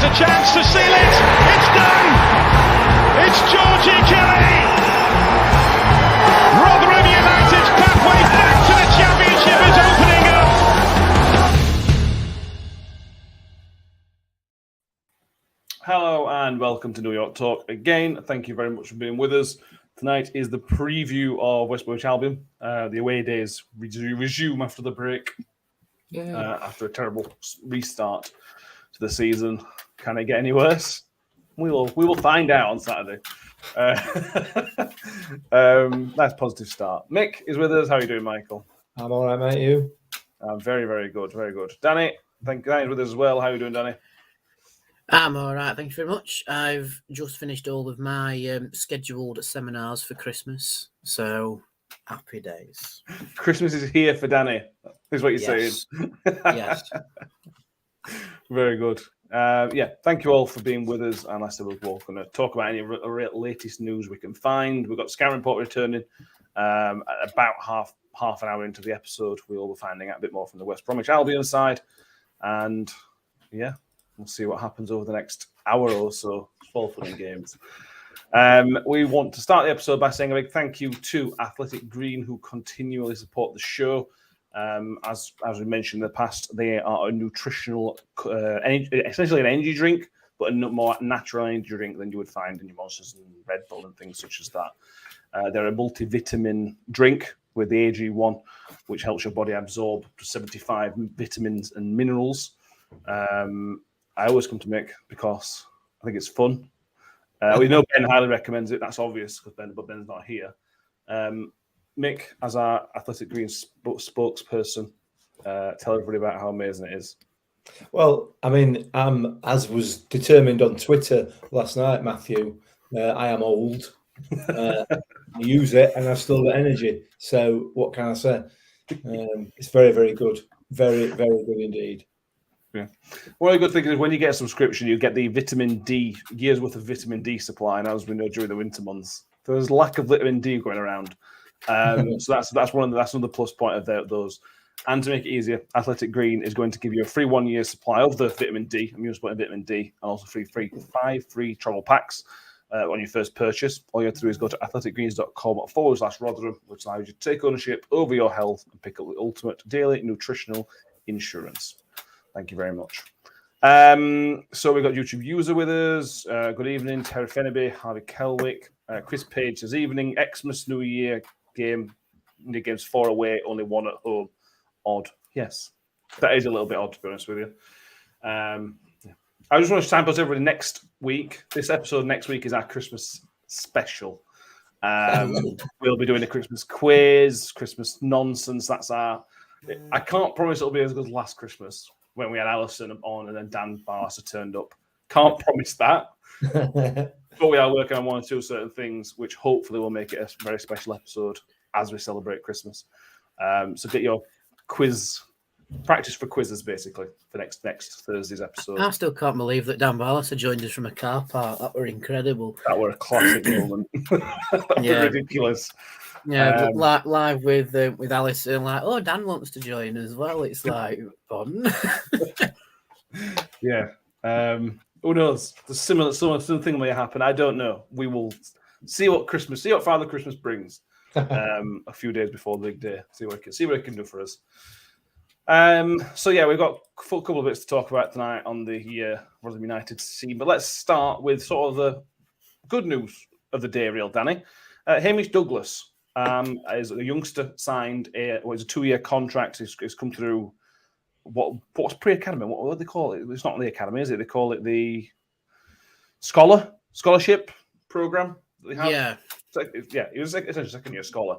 a chance to seal it. It's done. It's Georgie Kelly. Rotherham United's pathway back to the Championship is opening up. Hello and welcome to New York Talk again. Thank you very much for being with us. Tonight is the preview of West Bromwich Albion. The away days resume after the break. After a terrible restart to the season. Can it get any worse? We will find out on Saturday. Nice positive start. Mick is with us. How are you doing, Michael? I'm all right, mate. You? I'm very, very good. Very good. Danny, Danny's with us as well. How are you doing, Danny? I'm all right. Thank you very much. I've just finished all of my scheduled seminars for Christmas. So happy days. Christmas is here for Danny, is what you're saying. Yes. Very good. Thank you all for being with us. And I said we're going to talk about any latest news we can find. We've got Scout Report returning at about half an hour into the episode. We'll be finding out a bit more from the West Bromwich Albion side. And we'll see what happens over the next hour or so. 12 funny games. We want to start the episode by saying a big thank you to Athletic Green, who continually support the show. As we mentioned in the past, they are a nutritional, essentially an energy drink, but a more natural energy drink than you would find in your Monsters and Red Bull and things such as that. They're a multivitamin drink with the AG1, which helps your body absorb 75 vitamins and minerals. I always come to Mick because I think it's fun. We know Ben highly recommends it. That's obvious because Ben's not here. Mick, as our Athletic Green spokesperson, tell everybody about how amazing it is. Well, I mean, as was determined on Twitter last night, Matthew, I am old. I use it and I've still got energy. So what can I say? It's very, very good. Very, very good indeed. Yeah. One of the good things is when you get a subscription, you get the vitamin D, years worth of vitamin D supply. And as we know during the winter months, there's lack of vitamin D going around. So that's another plus point of those. And to make it easier, Athletic Green is going to give you a free 1 year supply of the vitamin D, immune supporting vitamin D, and also five free travel packs on your first purchase. All you have to do is go to athleticgreens.com/Rotherham, which allows you to take ownership over your health and pick up the ultimate daily nutritional insurance. Thank you very much. So we've got YouTube user with us. Good evening, Terry Fennerby, Harvey Kelwick, Chris Page says evening, Xmas New Year game. The game's 4 away, only 1 at home. Odd. Yes, that is a little bit odd, to be honest with you. I just want to signpost everybody next week. This episode next week is our Christmas special. We'll be doing a Christmas quiz, Christmas nonsense. I can't promise it'll be as good as last Christmas when we had Alison on and then Dan Barca turned up. Can't promise that. But we are working on 1 or 2 certain things, which hopefully will make it a very special episode as we celebrate Christmas. So get your practice for quizzes, basically, for next Thursday's episode. I still can't believe that Dan Barca joined us from a car park. That were incredible. That were a classic moment. That was ridiculous. Yeah, live with Alison, like, oh, Dan wants to join as well. It's like fun. Yeah. Who knows? There's something may happen. I don't know. We will see what Father Christmas brings a few days before the big day. See what it can do for us. We've got a couple of bits to talk about tonight on the Rotherham United scene. But let's start with sort of the good news of the day, real Danny. Hamish Douglas is a youngster signed. It's a 2-year contract. It's come through. What's pre-academy? What do they call it? It's not the academy, is it? They call it the scholarship program. Yeah. He was essentially a second-year scholar.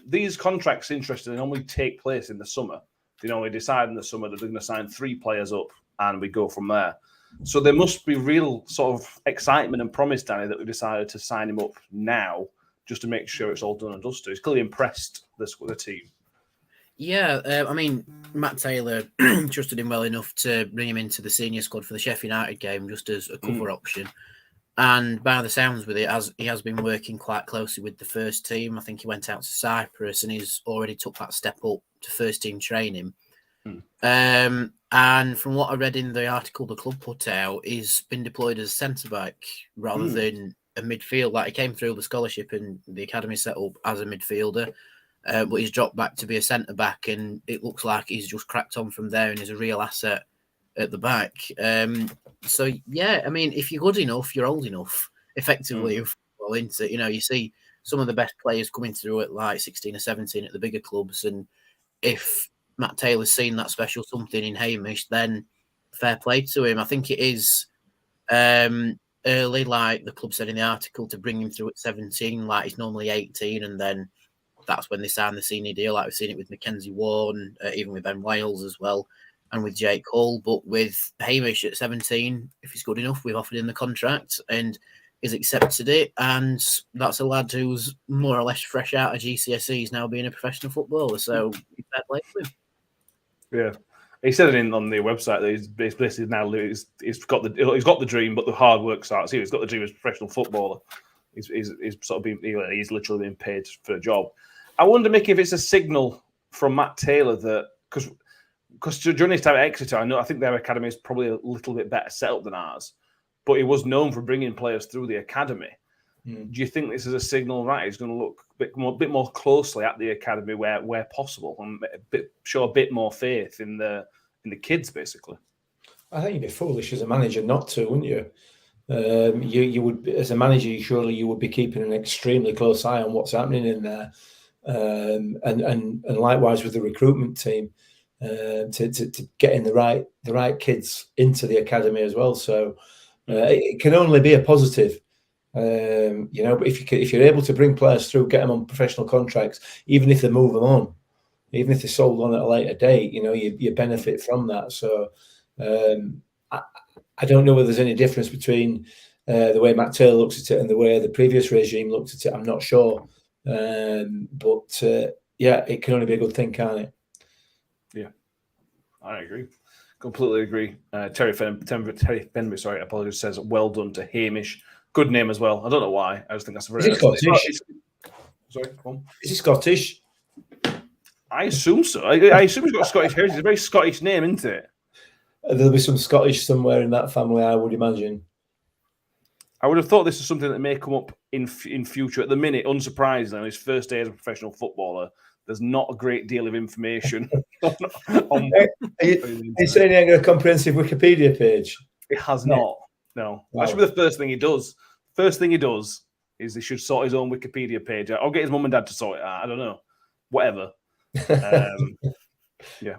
These contracts, interestingly, normally take place in the summer. They normally decide in the summer that they're going to sign 3 players up, and we go from there. So there must be real sort of excitement and promise, Danny, that we decided to sign him up now just to make sure it's all done and dusted. He's clearly impressed with the team. Yeah, Matt Taylor trusted him well enough to bring him into the senior squad for the Sheffield United game just as a cover option. And by the sounds with it, he has been working quite closely with the first team. I think he went out to Cyprus and he's already took that step up to first team training. And And from what I read in the article the club put out, he's been deployed as centre-back rather than a midfield. Like, he came through the scholarship and the academy set up as a midfielder, but he's dropped back to be a centre-back, and it looks like he's just cracked on from there and is a real asset at the back. So, yeah, I mean, if you're good enough, you're old enough, effectively, into, you know, you see some of the best players coming through at like 16 or 17 at the bigger clubs, and if Matt Taylor's seen that special something in Hamish, then fair play to him. I think it is early, like the club said in the article, to bring him through at 17, like he's normally 18, and then that's when they sign the senior deal. Like we've seen it with Mackenzie Warren, even with Ben Wiles as well, and with Jake Hull. But with Hamish at 17, if he's good enough, we've offered him the contract and he's accepted it. And that's a lad who's more or less fresh out of GCSEs now being a professional footballer. So fair play to him. Yeah, he said it on the website that he's basically now he's got the dream, but the hard work starts here. He's got the dream as a professional footballer. He's sort of been he's literally been paid for a job. I wonder, Mick, if it's a signal from Matt Taylor that because during his time at Exeter, I think their academy is probably a little bit better set up than ours, but he was known for bringing players through the academy. Do you think this is a signal, right? He's going to look a bit more closely at the academy where possible and show a bit more faith in the kids, basically? I think you'd be foolish as a manager not to, wouldn't you? You would, as a manager, surely you would be keeping an extremely close eye on what's happening in there, and likewise with the recruitment team, to getting the right kids into the academy as well. So it can only be a positive. But if you're able to bring players through, get them on professional contracts, even if they move them on, even if they're sold on at a later date, you benefit from that. So I don't know whether there's any difference between the way Matt Taylor looks at it and the way the previous regime looked at it. I'm not sure, but it can only be a good thing, can't it? Yeah, I agree. Completely agree. Terry Fenby, sorry, apologies, says well done to Hamish. Good name as well. I don't know why. I just think that's a very. Is he Scottish? Sorry, come on. Is he Scottish? I assume so. I assume he's got a Scottish heritage. It's a very Scottish name, isn't it? There'll be some Scottish somewhere in that family, I would imagine. I would have thought this is something that may come up in future. At the minute, unsurprisingly, on his first day as a professional footballer, there's not a great deal of information. Are you saying he ain't got a comprehensive Wikipedia page? It has not. No, that should be the first thing he does. First thing he does is he should sort his own Wikipedia page out. I'll get his mum and dad to sort it out. I don't know, whatever. Yeah,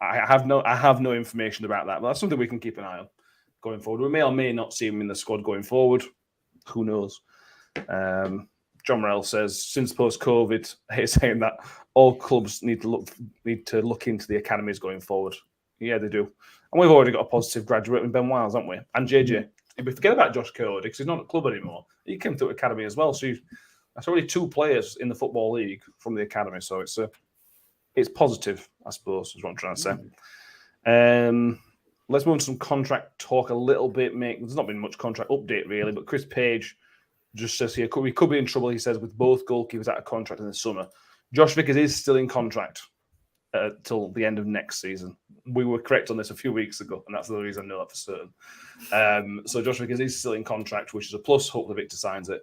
I have no information about that, but that's something we can keep an eye on going forward. We may or may not see him in the squad going forward. Who knows? John Morell says since post-COVID, he's saying that all clubs need to look into the academies going forward. Yeah, they do. And we've already got a positive graduate in Ben Wiles, haven't we? And JJ. If we forget about Josh Cody, because he's not at club anymore, he came through academy as well. So that's already 2 players in the Football League from the academy. So it's positive, I suppose, is what I'm trying to say. Let's move on to some contract talk a little bit, mate. There's not been much contract update, really, but Chris Page just says here, we could be in trouble, he says, with both goalkeepers out of contract in the summer. Josh Vickers is still in contract till the end of next season. We were correct on this a few weeks ago, and that's the reason I know that for certain. So Josh Vickers is still in contract, which is a plus. Hopefully Victor signs it.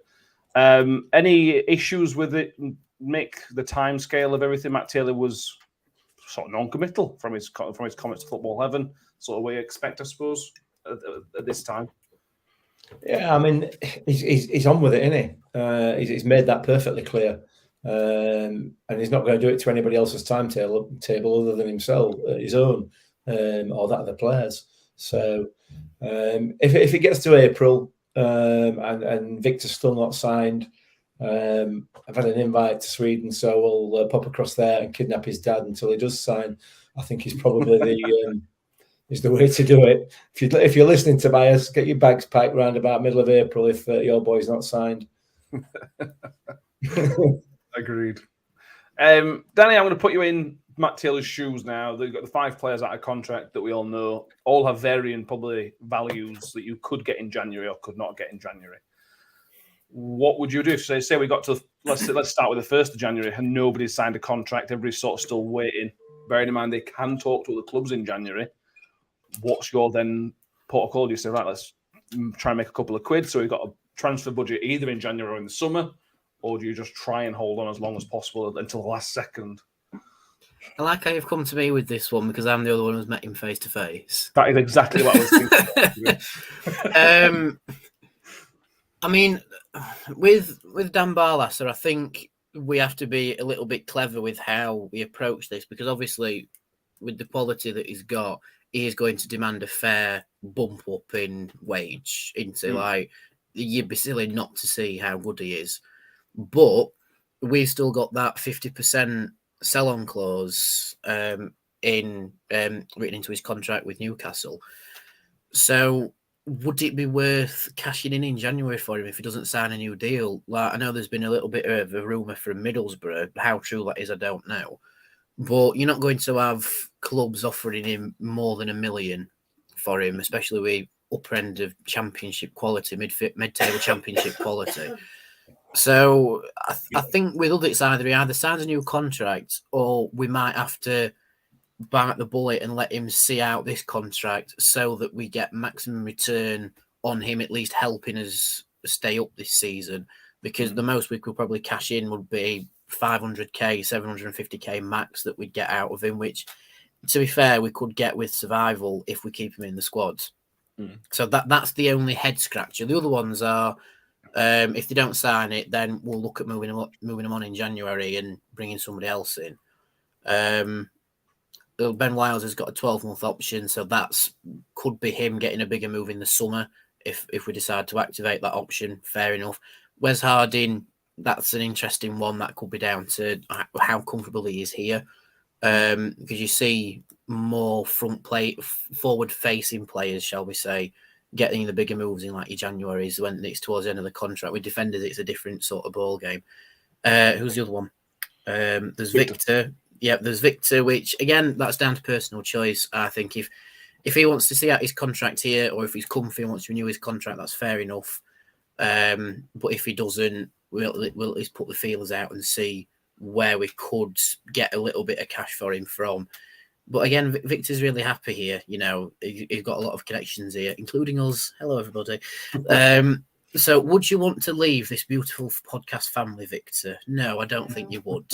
Any issues with it? Make the time scale of everything. Matt Taylor was sort of non-committal from his comments to Football Heaven, sort of way you expect, I suppose, at this time. Yeah, I mean, he's on with it, isn't he? He's made that perfectly clear. And he's not going to do it to anybody else's timetable other than himself, his own, or that of the players. So if it gets to April and Victor's still not signed, I've had an invite to Sweden, so we'll pop across there and kidnap his dad until he does sign. I think he's probably the way to do it. If you're listening, Tobias, get your bags packed round about middle of April if your boy's not signed. Agreed. Danny, I'm going to put you in Matt Taylor's shoes now. They've got the 5 players out of contract that we all know. All have varying probably values that you could get in January or could not get in January. What would you do if, say we got to, let's start with the 1st of January and nobody's signed a contract, everybody's sort of still waiting. Bearing in mind they can talk to other clubs in January. what's your then protocol? Do you say, right, let's try and make a couple of quid, so we've got a transfer budget either in January or in the summer, or do you just try and hold on as long as possible until the last second? I like how you've come to me with this one because I'm the other one who's met him face to face. That is exactly what I was thinking. I mean, with Dan Barlasser, I think we have to be a little bit clever with how we approach this, because obviously with the quality that he's got, he is going to demand a fair bump up in wage into like, you'd be silly not to see how good he is. But we've still got that 50% sell-on clause written into his contract with Newcastle. So would it be worth cashing in January for him if he doesn't sign a new deal? Like, I know there's been a little bit of a rumour from Middlesbrough. How true that is, I don't know. But you're not going to have clubs offering him more than $1 million for him, especially with upper end of championship quality, mid-table championship quality. So I think with us, it's either he either signs a new contract or we might have to bite the bullet and let him see out this contract so that we get maximum return on him, at least helping us stay up this season. Because the most we could probably cash in would be 500k, 750k max that we'd get out of him, which, to be fair, we could get with survival if we keep him in the squads. So that's the only head scratcher. The other ones are, if they don't sign it, then we'll look at moving them on in January and bringing somebody else in. Ben Wiles has got a 12-month option, so that's could be him getting a bigger move in the summer if we decide to activate that option. Fair enough. Wes Harding, that's an interesting one. That could be down to how comfortable he is here, because you see more forward-facing players, shall we say, getting the bigger moves in like your Januaries when it's towards the end of the contract. With defenders, it's a different sort of ball game. Who's the other one? There's Victor. Yeah, there's Victor, which again, that's down to personal choice. I think if he wants to see out his contract here, or if he's comfy and wants to renew his contract, that's fair enough. But if he doesn't, we'll at least put the feelers out and see where we could get a little bit of cash for him from. But again, Victor's really happy here. You know, he's got a lot of connections here, including us. Hello, everybody. So would you want to leave this beautiful podcast family, Victor? No, I don't think you would.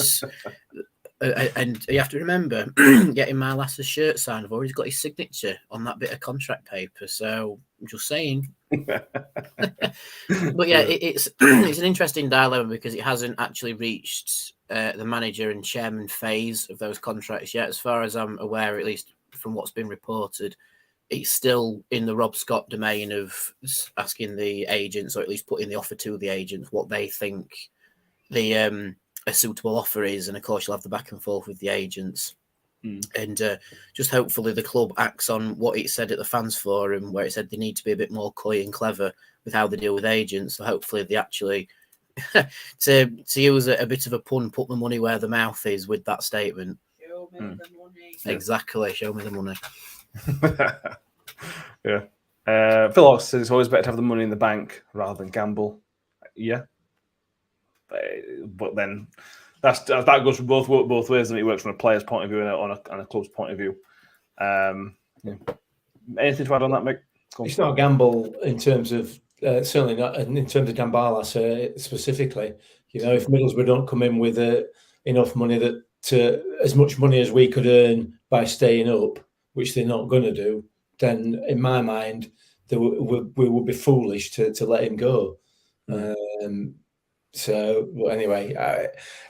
And you have to remember, getting my Lasse's shirt signed, I've already got his signature on that bit of contract paper. So I'm just saying. But yeah, it's an interesting dilemma because it hasn't actually reached the manager and chairman phase of those contracts yet. As far as I'm aware, at least from what's been reported, it's still in the Rob Scott domain of asking the agents, or at least putting the offer to the agents, what they think the a suitable offer is. And of course, you'll have the back and forth with the agents. And just hopefully the club acts on what it said at the fans forum, where it said they need to be a bit more coy and clever with how they deal with agents. So hopefully they actually, to use a bit of a pun, put the money where the mouth is with that statement. Show me the money. Exactly, show me the money. Yeah. Phil Hawks says it's always better to have the money in the bank rather than gamble. Yeah. But then that goes from both ways, and it works from a player's point of view and a club's point of view. Yeah. Anything to add on that, Mick? It's not a gamble in terms of certainly not in terms of Dan Barlasser specifically. You know, if Middlesbrough don't come in with enough money that as much money as we could earn by staying up, which they're not going to do, then in my mind, we would be foolish to let him go. So well, anyway,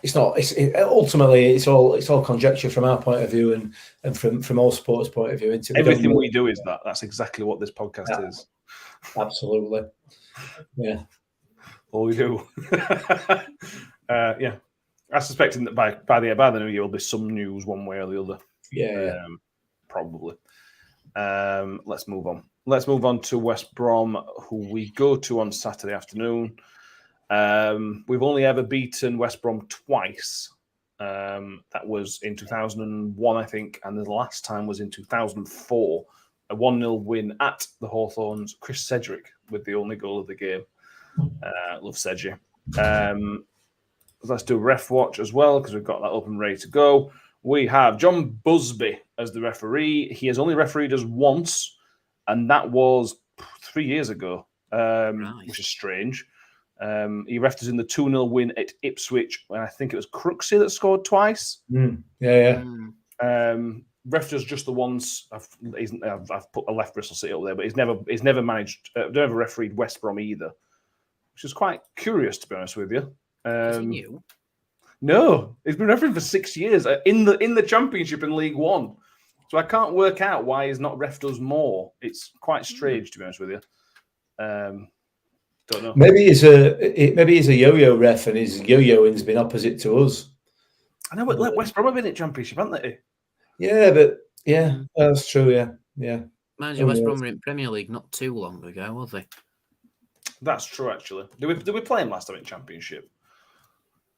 it's not. Ultimately, it's all conjecture from our point of view and from all sports' point of view. Everything we do is that. That's exactly what this podcast is. Absolutely. Yeah. All we do. Yeah. I suspect that by the new year, there'll be some news one way or the other. Yeah. Probably. Let's move on. Let's move on to West Brom, who we go to on Saturday afternoon. We've only ever beaten West Brom twice. That was in 2001, I think, and the last time was in 2004. A 1-0 win at the Hawthorns. Chris Cedric with the only goal of the game. Love Cedric. Let's do ref watch as well, because we've got that open ready to go. we have John Busby as the referee. He has only refereed us once, and that was 3 years ago, which is strange. He refed us in the 2-0 win at Ipswich, and I think it was Crooksey that scored twice. Refed us just the once. I've put a left Bristol City up there, but he's never refereed West Brom either, which is quite curious, to be honest with you. Is he new? No, he's been refereeing for 6 years in the Championship in League One. So I can't work out why he's not refed us more. It's quite strange, to be honest with you. Don't know. Maybe he's a yo-yo ref, and his yo-yoing's been opposite to us. I know, but West Brom have been in Championship, haven't they? Yeah, but that's true. Yeah. Mind you, West Brom were in Premier League not too long ago, was they? That's true, actually. Did we play him last time in Championship?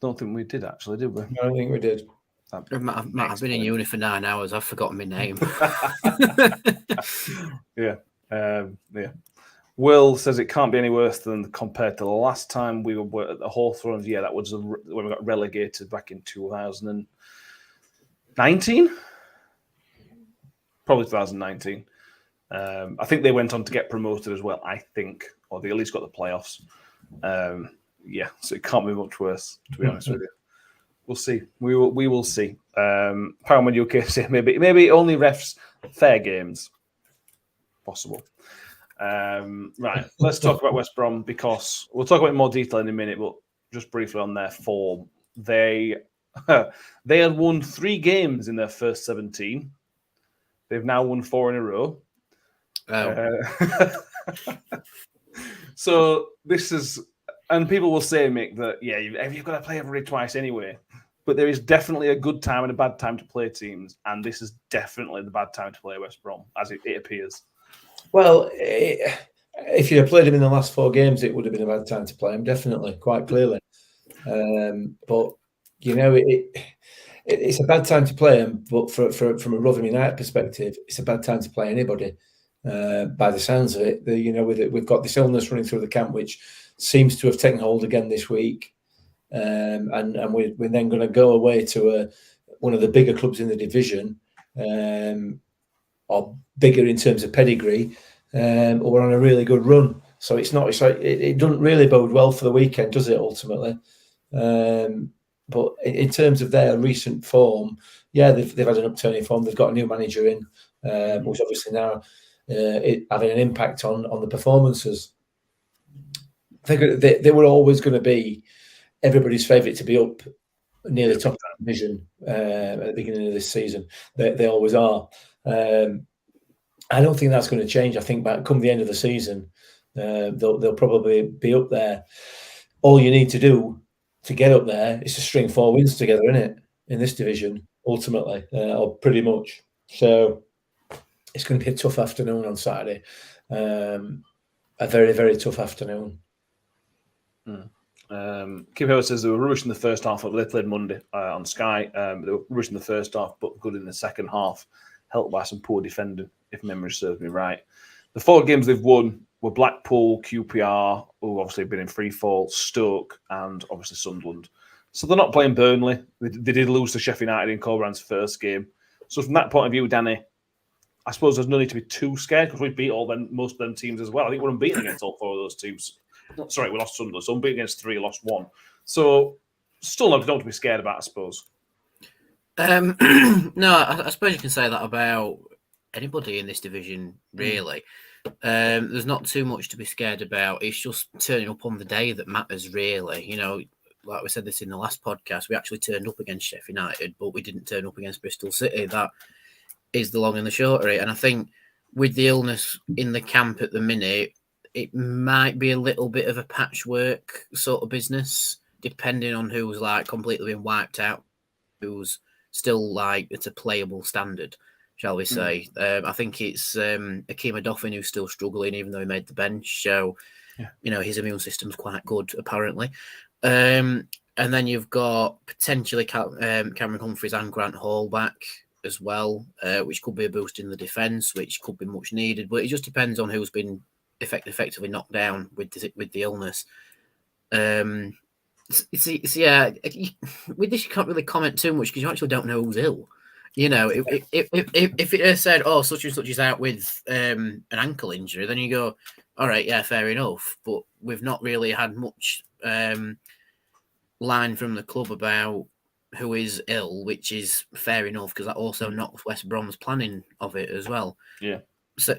Don't think we did, actually, did we? I don't think we did. I've been in uni for 9 hours. I've forgotten my name. Yeah. Will says it can't be any worse than compared to the last time we were at the Hawthorns. Yeah, that was when we got relegated back in 2019. Probably 2019. I think they went on to get promoted as well, I think, or they at least got the playoffs. Yeah, so it can't be much worse, to be honest with you. We'll see. We will see. Paramount UK say maybe only refs fair games. Possible. Right, let's talk about West Brom, because we'll talk about it in more detail in a minute, but just briefly on their form. They had won 3 games in their first 17. They've now won 4 in a row. So this is, and people will say, Mick, that you've got to play everybody twice anyway. But there is definitely a good time and a bad time to play teams, and this is definitely the bad time to play West Brom, as it appears. Well, if you'd have played him in the last 4 games, it would have been a bad time to play him, definitely, quite clearly. But it's a bad time to play him. But from a Rotherham United perspective, it's a bad time to play anybody. By the sounds of it, we've got this illness running through the camp, which seems to have taken hold again this week, and we're then going to go away to one of the bigger clubs in the division, or bigger in terms of pedigree, or we're on a really good run. So it doesn't really bode well for the weekend, does it? Ultimately, but in terms of their recent form, they've had an upturn in form. They've got a new manager in, who's obviously now having an impact on the performances. They were always going to be everybody's favourite to be up near the top of the division at the beginning of this season. They always are. I don't think that's going to change. I think come the end of the season, they'll probably be up there. All you need to do to get up there is to string 4 wins together, innit? In this division, ultimately, or pretty much. So it's going to be a tough afternoon on Saturday. A very, very tough afternoon. Kim Hill says they were rubbish in the first half. They played Monday on Sky. They were rubbish in the first half, but good in the second half, helped by some poor defending, if memory serves me right. The 4 games they've won were Blackpool, QPR, who obviously have been in free fall, Stoke, and obviously Sunderland. So they're not playing Burnley. They did lose to Sheffield United in Colbrand's first game. So from that point of view, Danny, I suppose there's no need to be too scared, because we beat most of them teams as well. I think we're unbeaten against all 4 of those teams. Sorry, we lost Sunderland. So unbeaten against 3, lost 1. So still not to be scared about, I suppose. No, I suppose you can say that about anybody in this division, really. There's not too much to be scared about. It's just turning up on the day that matters, really. Like we said this in the last podcast, we actually turned up against Sheffield United, but we didn't turn up against Bristol City. That is the long and the short of it. And I think with the illness in the camp at the minute, it might be a little bit of a patchwork sort of business, depending on who's completely been wiped out, who's still at a playable standard, shall we say. I think it's Akeem Adoffin who's still struggling, even though he made the bench. So, his immune system's quite good, apparently. And then you've got potentially Cameron Humphreys and Grant Hall back as well, which could be a boost in the defence, which could be much needed. But it just depends on who's been effectively knocked down with the illness. With this, you can't really comment too much because you actually don't know who's ill. You know, if it had said, "Oh, such and such is out with an ankle injury," then you go, "All right, yeah, fair enough." But we've not really had much line from the club about who is ill, which is fair enough because that also knocks West Brom's planning of it as well. Yeah. So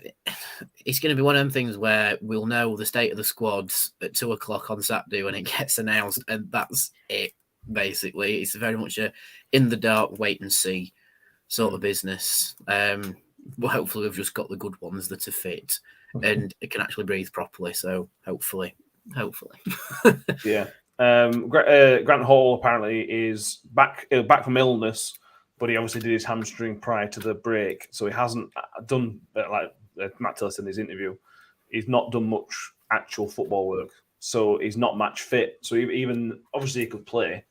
it's going to be one of them things where we'll know the state of the squads at 2:00 on Saturday when it gets announced, and that's it. Basically, it's very much a in the dark, wait and see sort of business. But hopefully, we've just got the good ones that are fit and it can actually breathe properly. So hopefully. Yeah. Grant Hall apparently is back from illness, but he obviously did his hamstring prior to the break, so he hasn't done like Matt Taylor said in his interview. He's not done much actual football work, so he's not match fit. So even obviously he could play,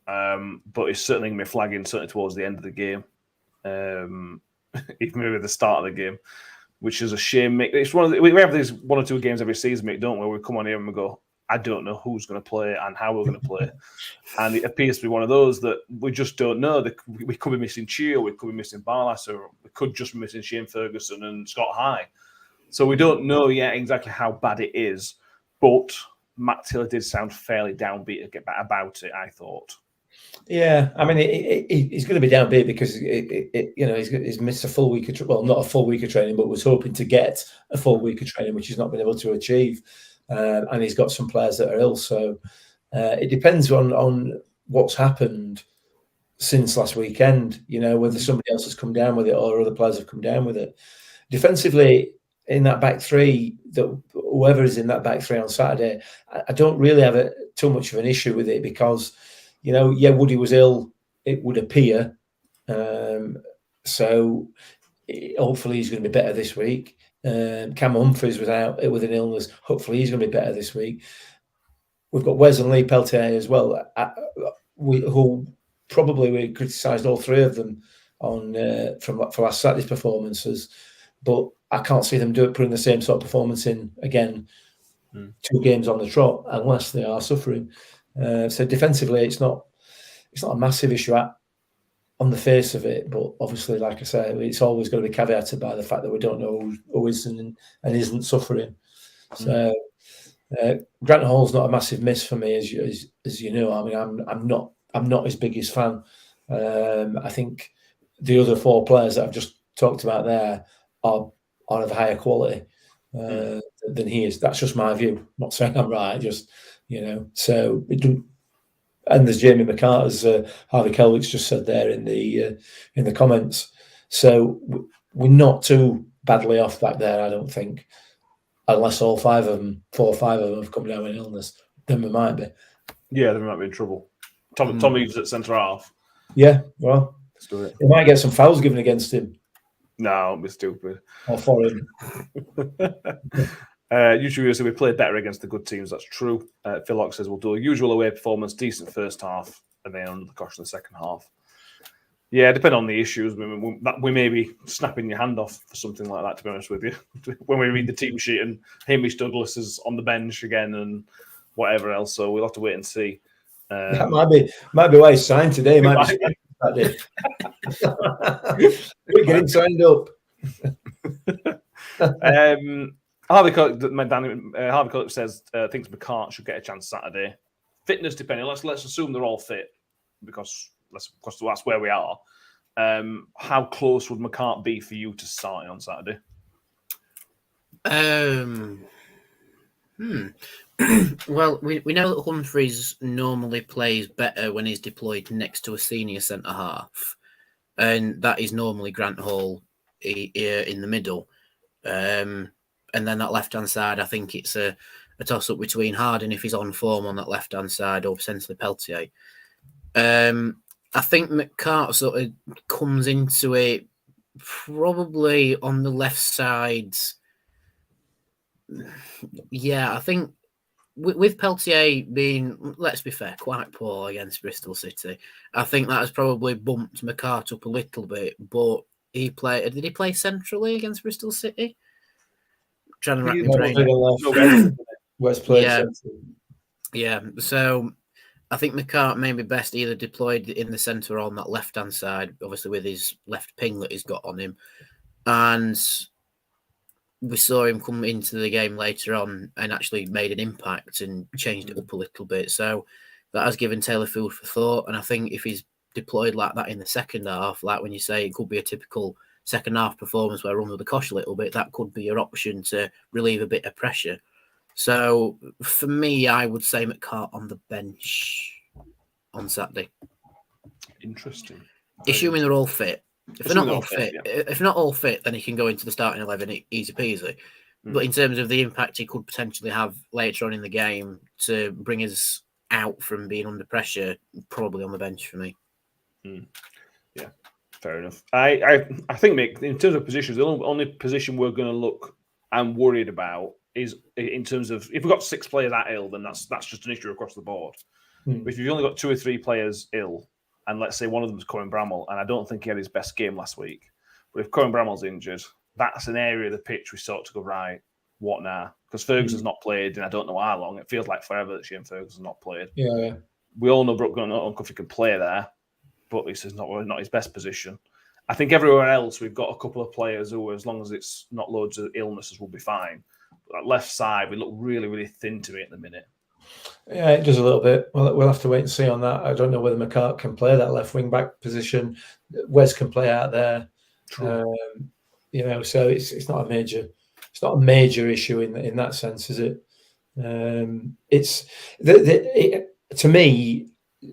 but he's certainly going to be flagging certainly towards the end of the game, even maybe the start of the game, which is a shame. It's one of we have these 1 or 2 games every season, Mick, don't we? We come on here and we go, I don't know who's going to play and how we're going to play. And it appears to be one of those that we just don't know. We could be missing Chio, we could be missing Barlas, or we could just be missing Shane Ferguson and Scott High. So we don't know yet exactly how bad it is. But Matt Taylor did sound fairly downbeat about it, I thought. Yeah, I mean, he's going to be downbeat because he's missed a full week of not a full week of training, but was hoping to get a full week of training, which he's not been able to achieve. And he's got some players that are ill, so it depends on what's happened since last weekend. You know, whether somebody else has come down with it or other players have come down with it. Defensively, in that back three, that whoever is in that back three on Saturday, I don't really have too much of an issue with it because, you know, yeah, Woody was ill. It would appear, so hopefully he's going to be better this week. Cam Humphries was out with an illness. Hopefully he's going to be better this week. We've got Wes and Lee Peltier as well, who probably we criticised all three of them for last Saturday's performances, but I can't see them putting the same sort of performance in again 2 games on the trot unless they are suffering. So defensively, it's not a massive issue on the face of it, but obviously, like I say, it's always going to be caveated by the fact that we don't know who is and isn't suffering. So Grant Hall's not a massive miss for me, as you know. I mean, I'm not his biggest fan. I think the other 4 players that I've just talked about there are of higher quality than he is. That's just my view. I'm not saying I'm right. Just, you know, so it doesn't. And there's Jamie McCart, as Harvey Kelwick's just said there in the comments. So we're not too badly off back there, I don't think, unless all 4 or 5 of them have come down with illness. Then we might be. Yeah, then we might be in trouble. Tom Eaves at centre half. Yeah, well, let's do it. He might get some fouls given against him. No, it'll be stupid. Or for him. Usually we play better against the good teams. That's true. Phil Locke says we'll do a usual away performance, decent first half, and then under the caution the second half. Yeah, depending on the issues, we may be snapping your hand off for something like that, to be honest with you. When we read the team sheet and Hamish Douglas is on the bench again and whatever else, so we'll have to wait and see. That might be why he's signed today. Might be that day. We're getting signed up. Harvey Culp says thinks McCart should get a chance Saturday. Fitness depending. Let's assume they're all fit because that's where we are. How close would McCart be for you to start on Saturday? Well, we know that Humphries normally plays better when he's deployed next to a senior centre half, and that is normally Grant Hall in the middle. And then that left-hand side, I think it's a toss-up between Harden if he's on form on that left-hand side or potentially Peltier. I think McCart sort of comes into it probably on the left side. Yeah, I think with Peltier being, let's be fair, quite poor against Bristol City, I think that has probably bumped McCart up a little bit. But did he play centrally against Bristol City? Trying to rack my brain. West played yeah. So I think McCart may be best either deployed in the centre or on that left-hand side, obviously with his left ping that he's got on him. And we saw him come into the game later on and actually made an impact and changed it up a little bit. So that has given Taylor food for thought. And I think if he's deployed like that in the second half, like when you say it could be a typical second half performance where run with the cosh a little bit, that could be your option to relieve a bit of pressure. So for me, I would say McCart on the bench on Saturday. Interesting. Assuming they're all fit. If they're not all fit, if not all fit, then he can go into the starting 11 easy peasy. But in terms of the impact he could potentially have later on in the game to bring us out from being under pressure, probably on the bench for me. Yeah, fair enough. I think, Mick, in terms of positions, the only position we're going to look and worried about is in terms of if we've got 6 players at ill, then that's just an issue across the board. But if you've only got 2 or 3 players ill, and let's say one of them is Cohen Bramall, and I don't think he had his best game last week, but if Cohen Bramall's injured, that's an area of the pitch we sort to go, right, what now? Because Ferguson's not played, and I don't know how long. It feels like forever that Shane Ferguson's not played. Yeah. We all know Brook Gunn can play there, but this is not his best position. I think everywhere else we've got a couple of players who, as long as it's not loads of illnesses, will be fine. But that left side, we look really, really thin to me at the minute. Yeah, it does a little bit. Well, we'll have to wait and see on that. I don't know whether McCart can play that left wing back position. Wes can play out there. So it's not a major issue in that sense, is it? It's to me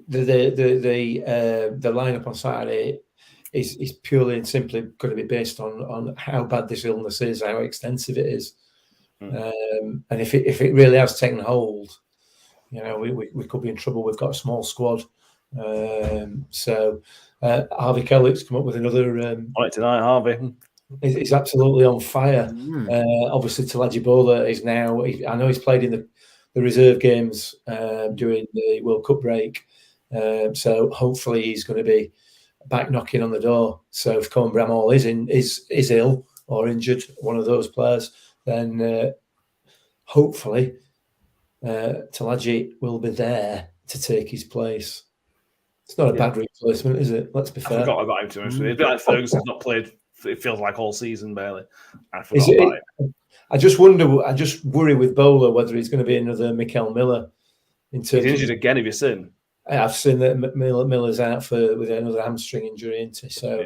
the lineup on Saturday is purely and simply going to be based on how bad this illness is, how extensive it is, and if it really has taken hold, we could be in trouble. We've got a small squad, so Harvey Kellick's come up with another. On it tonight, Harvey. He's absolutely on fire. Obviously, Talaji Bola is now. I know he's played in the reserve games during the World Cup break, so hopefully he's going to be back knocking on the door. So if Cohen Bramall is ill or injured, one of those players, then hopefully Talaji will be there to take his place. It's not a bad replacement, is it? Let's be fair. I forgot about him too much. It's like Ferguson's not played. It feels like all season barely. I forgot about it. I just worry with Bowler whether he's going to be another Mikel Miller. He's injured again. Have you seen? I've seen that Miller's out with another hamstring injury, isn't he? So,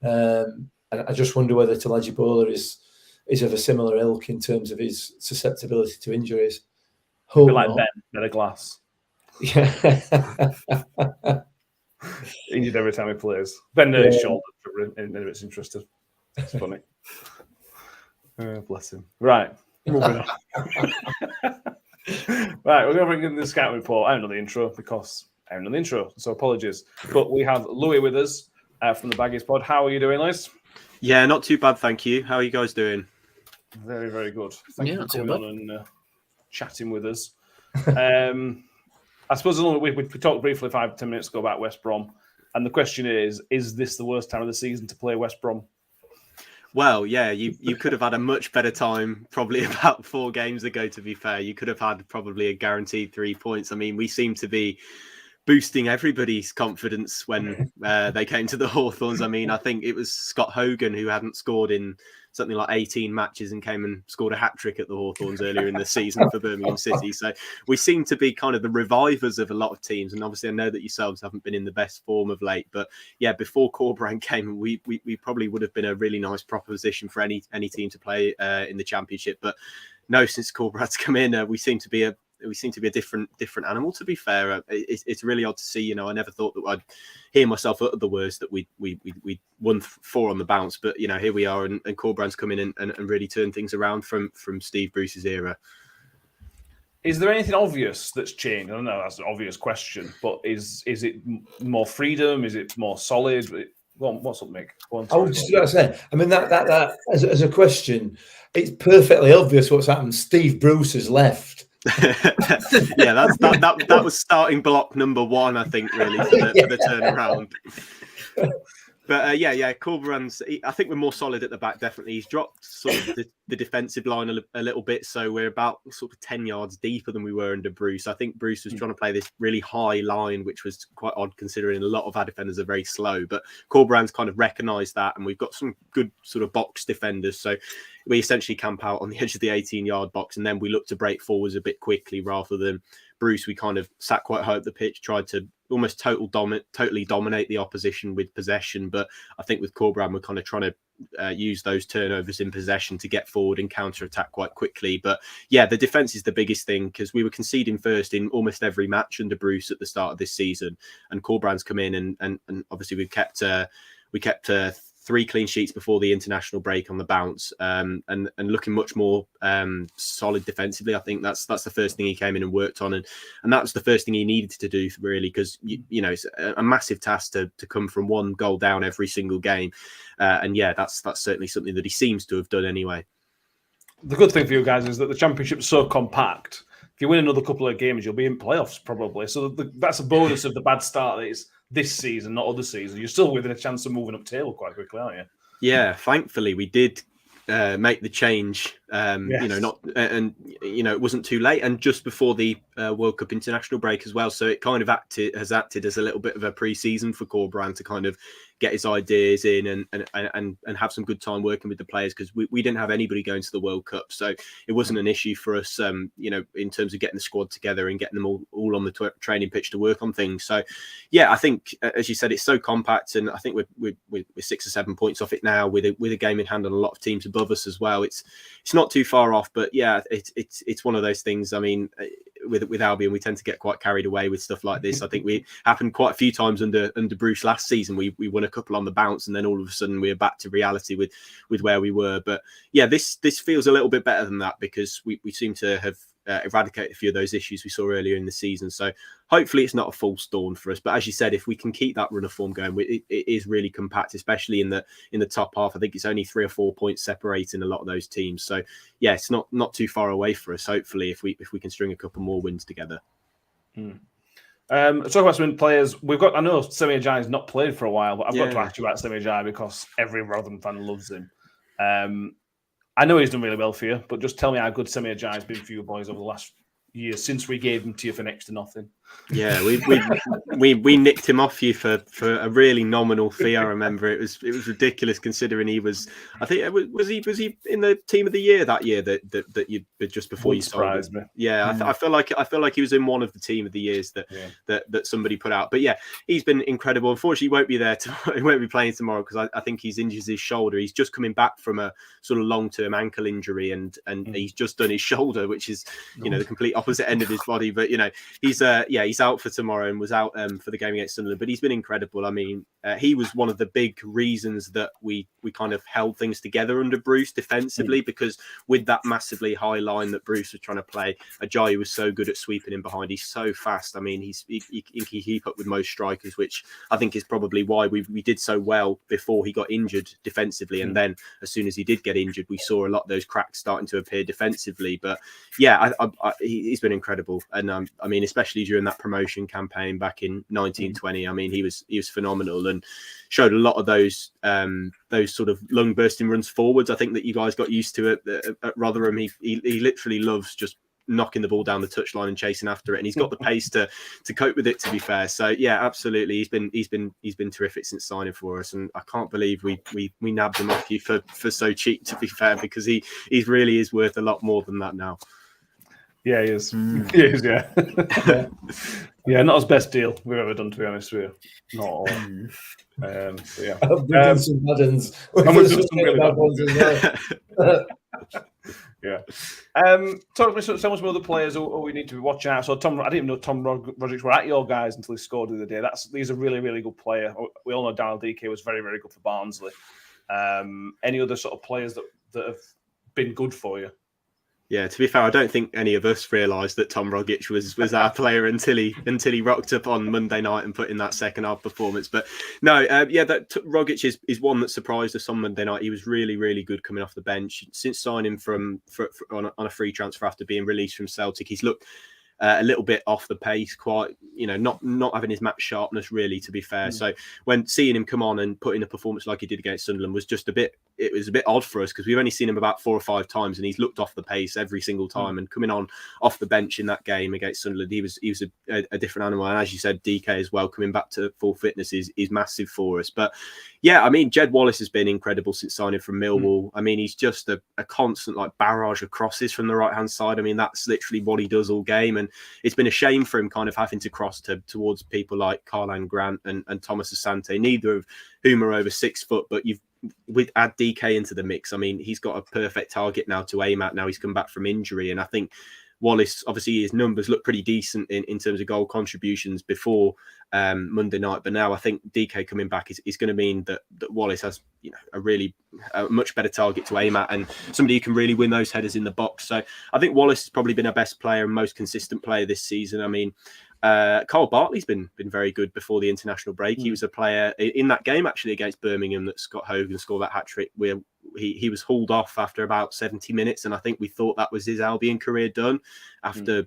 and I just wonder whether Talaji Bowler is of a similar ilk in terms of his susceptibility to injuries. Like Ben a glass. Yeah. Injured every time he plays. Ben his shoulder and it's interesting. It's funny. Bless him. Right. Moving on. Right, we're going to bring in the scout report. I haven't done the intro because I haven't done the intro, so apologies. But we have Louis with us from the Baggies Pod. How are you doing, Louis? Yeah, not too bad, thank you. How are you guys doing? Very, very good. Thank you for coming on and chatting with us. I suppose we talked briefly 5-10 minutes ago about West Brom, and the question is this the worst time of the season to play West Brom? Well, yeah, you could have had a much better time probably about 4 games ago, to be fair. You could have had probably a guaranteed 3 points. I mean, we seem to be boosting everybody's confidence when they came to the Hawthorns. I mean, I think it was Scott Hogan who hadn't scored in something like 18 matches and came and scored a hat-trick at the Hawthorns earlier in the season for Birmingham City. So we seem to be kind of the revivers of a lot of teams. And obviously I know that yourselves haven't been in the best form of late, but yeah, before Corberán came, we probably would have been a really nice proposition for any team to play in the Championship. But no, since Corberán's come in, we seem to be a different animal, to be fair. It's really odd to see. I never thought that I'd hear myself utter the words that we won 4 on the bounce, but here we are, and Corberán's come in and really turned things around from Steve Bruce's era. Is there anything obvious that's changed? I don't know, that's an obvious question, but is it more freedom? Is it more solid? What's up, Mick? I was just going to say, I mean, that as a question, it's perfectly obvious what's happened. Steve Bruce has left. Yeah, that was starting block number 1, I think, really, for the turnaround. But Corberan's, I think we're more solid at the back, definitely. He's dropped sort of the defensive line a little bit, so we're about sort of 10 yards deeper than we were under Bruce. I think Bruce was trying to play this really high line, which was quite odd considering a lot of our defenders are very slow. But Corberan's kind of recognised that, and we've got some good sort of box defenders. So we essentially camp out on the edge of the 18-yard box, and then we look to break forwards a bit quickly rather than Bruce. We kind of sat quite high up the pitch, tried to almost totally dominate the opposition with possession. But I think with Corberan, we're kind of trying to use those turnovers in possession to get forward and counter-attack quite quickly. But yeah, the defence is the biggest thing because we were conceding first in almost every match under Bruce at the start of this season. And Corberan's come in and obviously we kept 3 clean sheets before the international break on the bounce, and looking much more solid defensively. I think that's the first thing he came in and worked on, and that was the first thing he needed to do really, because you know it's a massive task to come from 1 goal down every single game, and yeah, that's certainly something that he seems to have done anyway. The good thing for you guys is that the championship's so compact. If you win another couple of games, you'll be in playoffs probably. So that's a bonus of the bad start that is this season, not other seasons. You're still within a chance of moving up table quite quickly, aren't you? Yeah, thankfully we did make the change. Yes. It wasn't too late, and just before the World Cup international break as well. So it kind of has acted as a little bit of a pre-season for Corberan to kind of get his ideas in and have some good time working with the players, because we didn't have anybody going to the World Cup, so it wasn't an issue for us, in terms of getting the squad together and getting them all on the training pitch to work on things. So yeah, I think as you said, it's so compact, and I think we're 6 or 7 points off it now with a game in hand on a lot of teams above us as well. It's not too far off, but yeah, it's one of those things. I mean, with Albion, we tend to get quite carried away with stuff like this. I think we happened quite a few times under Bruce last season. We won a couple on the bounce, and then all of a sudden we are back to reality with where we were. But yeah, this feels a little bit better than that, because we seem to have eradicated a few of those issues we saw earlier in the season. So hopefully it's not a false dawn for us. But as you said, if we can keep that run of form going, it is really compact, especially in the top half. I think it's only 3 or 4 points separating a lot of those teams. So yeah, it's not too far away for us. Hopefully, if we can string a couple more wins together. Talking about some players, I know Semi Ajayi's not played for a while, but I've got to ask you about Semi Ajayi because every Rotherham fan loves him. I know he's done really well for you, but just tell me how good Semi Ajayi's been for you boys over the last years since we gave him to you for next to nothing. Yeah, we nicked him off you for a really nominal fee. I remember it was ridiculous considering he was. I think was he in the team of the year that year that you just before you sold him. Yeah, I feel like he was in one of the team of the years that somebody put out. But yeah, he's been incredible. Unfortunately, he won't be there. He won't be playing tomorrow because I think he's injured his shoulder. He's just coming back from a sort of long-term ankle injury, and he's just done his shoulder, which is the complete opposite end of his body. But he's out for tomorrow and was out for the game against Sunderland, but he's been incredible. I mean, he was one of the big reasons that we kind of held things together under Bruce defensively, because with that massively high line that Bruce was trying to play, Ajayi was so good at sweeping in behind. He's so fast. I mean, he can keep up with most strikers, which I think is probably why we did so well before he got injured defensively. And then as soon as he did get injured, we saw a lot of those cracks starting to appear defensively. But yeah, he's been incredible. And I mean, especially during that promotion campaign back in 1920, I mean, he was phenomenal and showed a lot of those sort of lung bursting runs forwards. I think that you guys got used to it at Rotherham. He literally loves just knocking the ball down the touchline and chasing after it, and he's got the pace to cope with it, to be fair. So yeah, absolutely, he's been terrific since signing for us, and I can't believe we nabbed him off you for so cheap, to be fair, because he really is worth a lot more than that now. Yeah, he is. He is, yeah. Yeah, not his best deal we've ever done, to be honest with you. Not at all. Yeah. We've done some bad ones. We've done some really bad ones as well. Yeah. Talk to me some other players who we need to be watching out. So I didn't even know Tom Rodriguez were at your guys until he scored the other day. He's a really, really good player. We all know Daniel DK was very, very good for Barnsley. Any other sort of players that have been good for you? Yeah, to be fair, I don't think any of us realised that Tom Rogic was our player until he rocked up on Monday night and put in that second half performance. But no, Rogic is one that surprised us on Monday night. He was really, really good coming off the bench. Since signing on a free transfer after being released from Celtic, he's looked a little bit off the pace, quite, not having his match sharpness really, to be fair. So when seeing him come on and put in a performance like he did against Sunderland was just it was a bit odd for us, because we've only seen him about 4 or 5 times and he's looked off the pace every single time. And coming on off the bench in that game against Sunderland, he was a different animal. And as you said, DK as well, coming back to full fitness is massive for us. But yeah, I mean, Jed Wallace has been incredible since signing from Millwall. I mean, he's just a constant barrage of crosses from the right hand side. I mean, that's literally what he does all game, and it's been a shame for him kind of having to cross towards people like Karlan Grant and Thomas Asante, neither of whom are over 6 foot. But add DK into the mix. I mean, he's got a perfect target now to aim at. Now he's come back from injury, and I think Wallace, obviously his numbers look pretty decent in terms of goal contributions before Monday night, but now I think DK coming back is going to mean that Wallace has a much better target to aim at, and somebody who can really win those headers in the box. So I think Wallace has probably been our best player and most consistent player this season. I mean, Carl Bartley's been very good before the international break. He was a player in that game actually against Birmingham that Scott Hogan scored that hat-trick where he was hauled off after about 70 minutes, and I think we thought that was his Albion career done after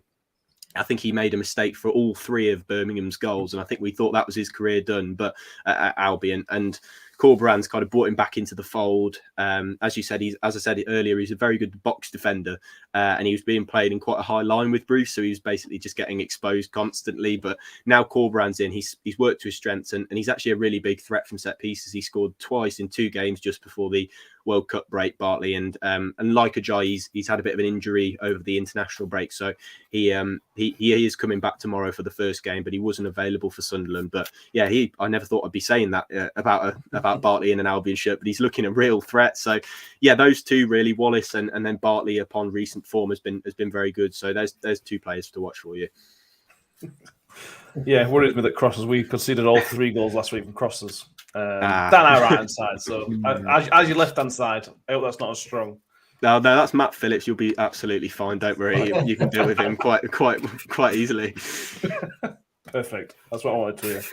I think he made a mistake for all 3 of Birmingham's goals, and I think we thought that was his career done, but at Albion. And Corberan's kind of brought him back into the fold. As you said, as I said earlier, he's a very good box defender, and he was being played in quite a high line with Bruce, so he was basically just getting exposed constantly. But now Corberan's in, he's worked to his strengths, and he's actually a really big threat from set pieces. He scored twice in 2 games just before the World Cup break, Bartley, and like Ajayi, he's had a bit of an injury over the international break, so he is coming back tomorrow for the first game, but he wasn't available for Sunderland. But yeah, I never thought I'd be saying that about Bartley in an Albion shirt, but he's looking a real threat. So yeah, those 2 really, Wallace and then Bartley upon recent form has been very good. So there's 2 players to watch for you. Yeah, worries me that crosses. We conceded all 3 goals last week from crosses. Down our right hand side. So as your left hand side, I hope that's not as strong. No, that's Matt Phillips. You'll be absolutely fine. Don't worry. You can deal with him quite easily. Perfect. That's what I wanted to hear.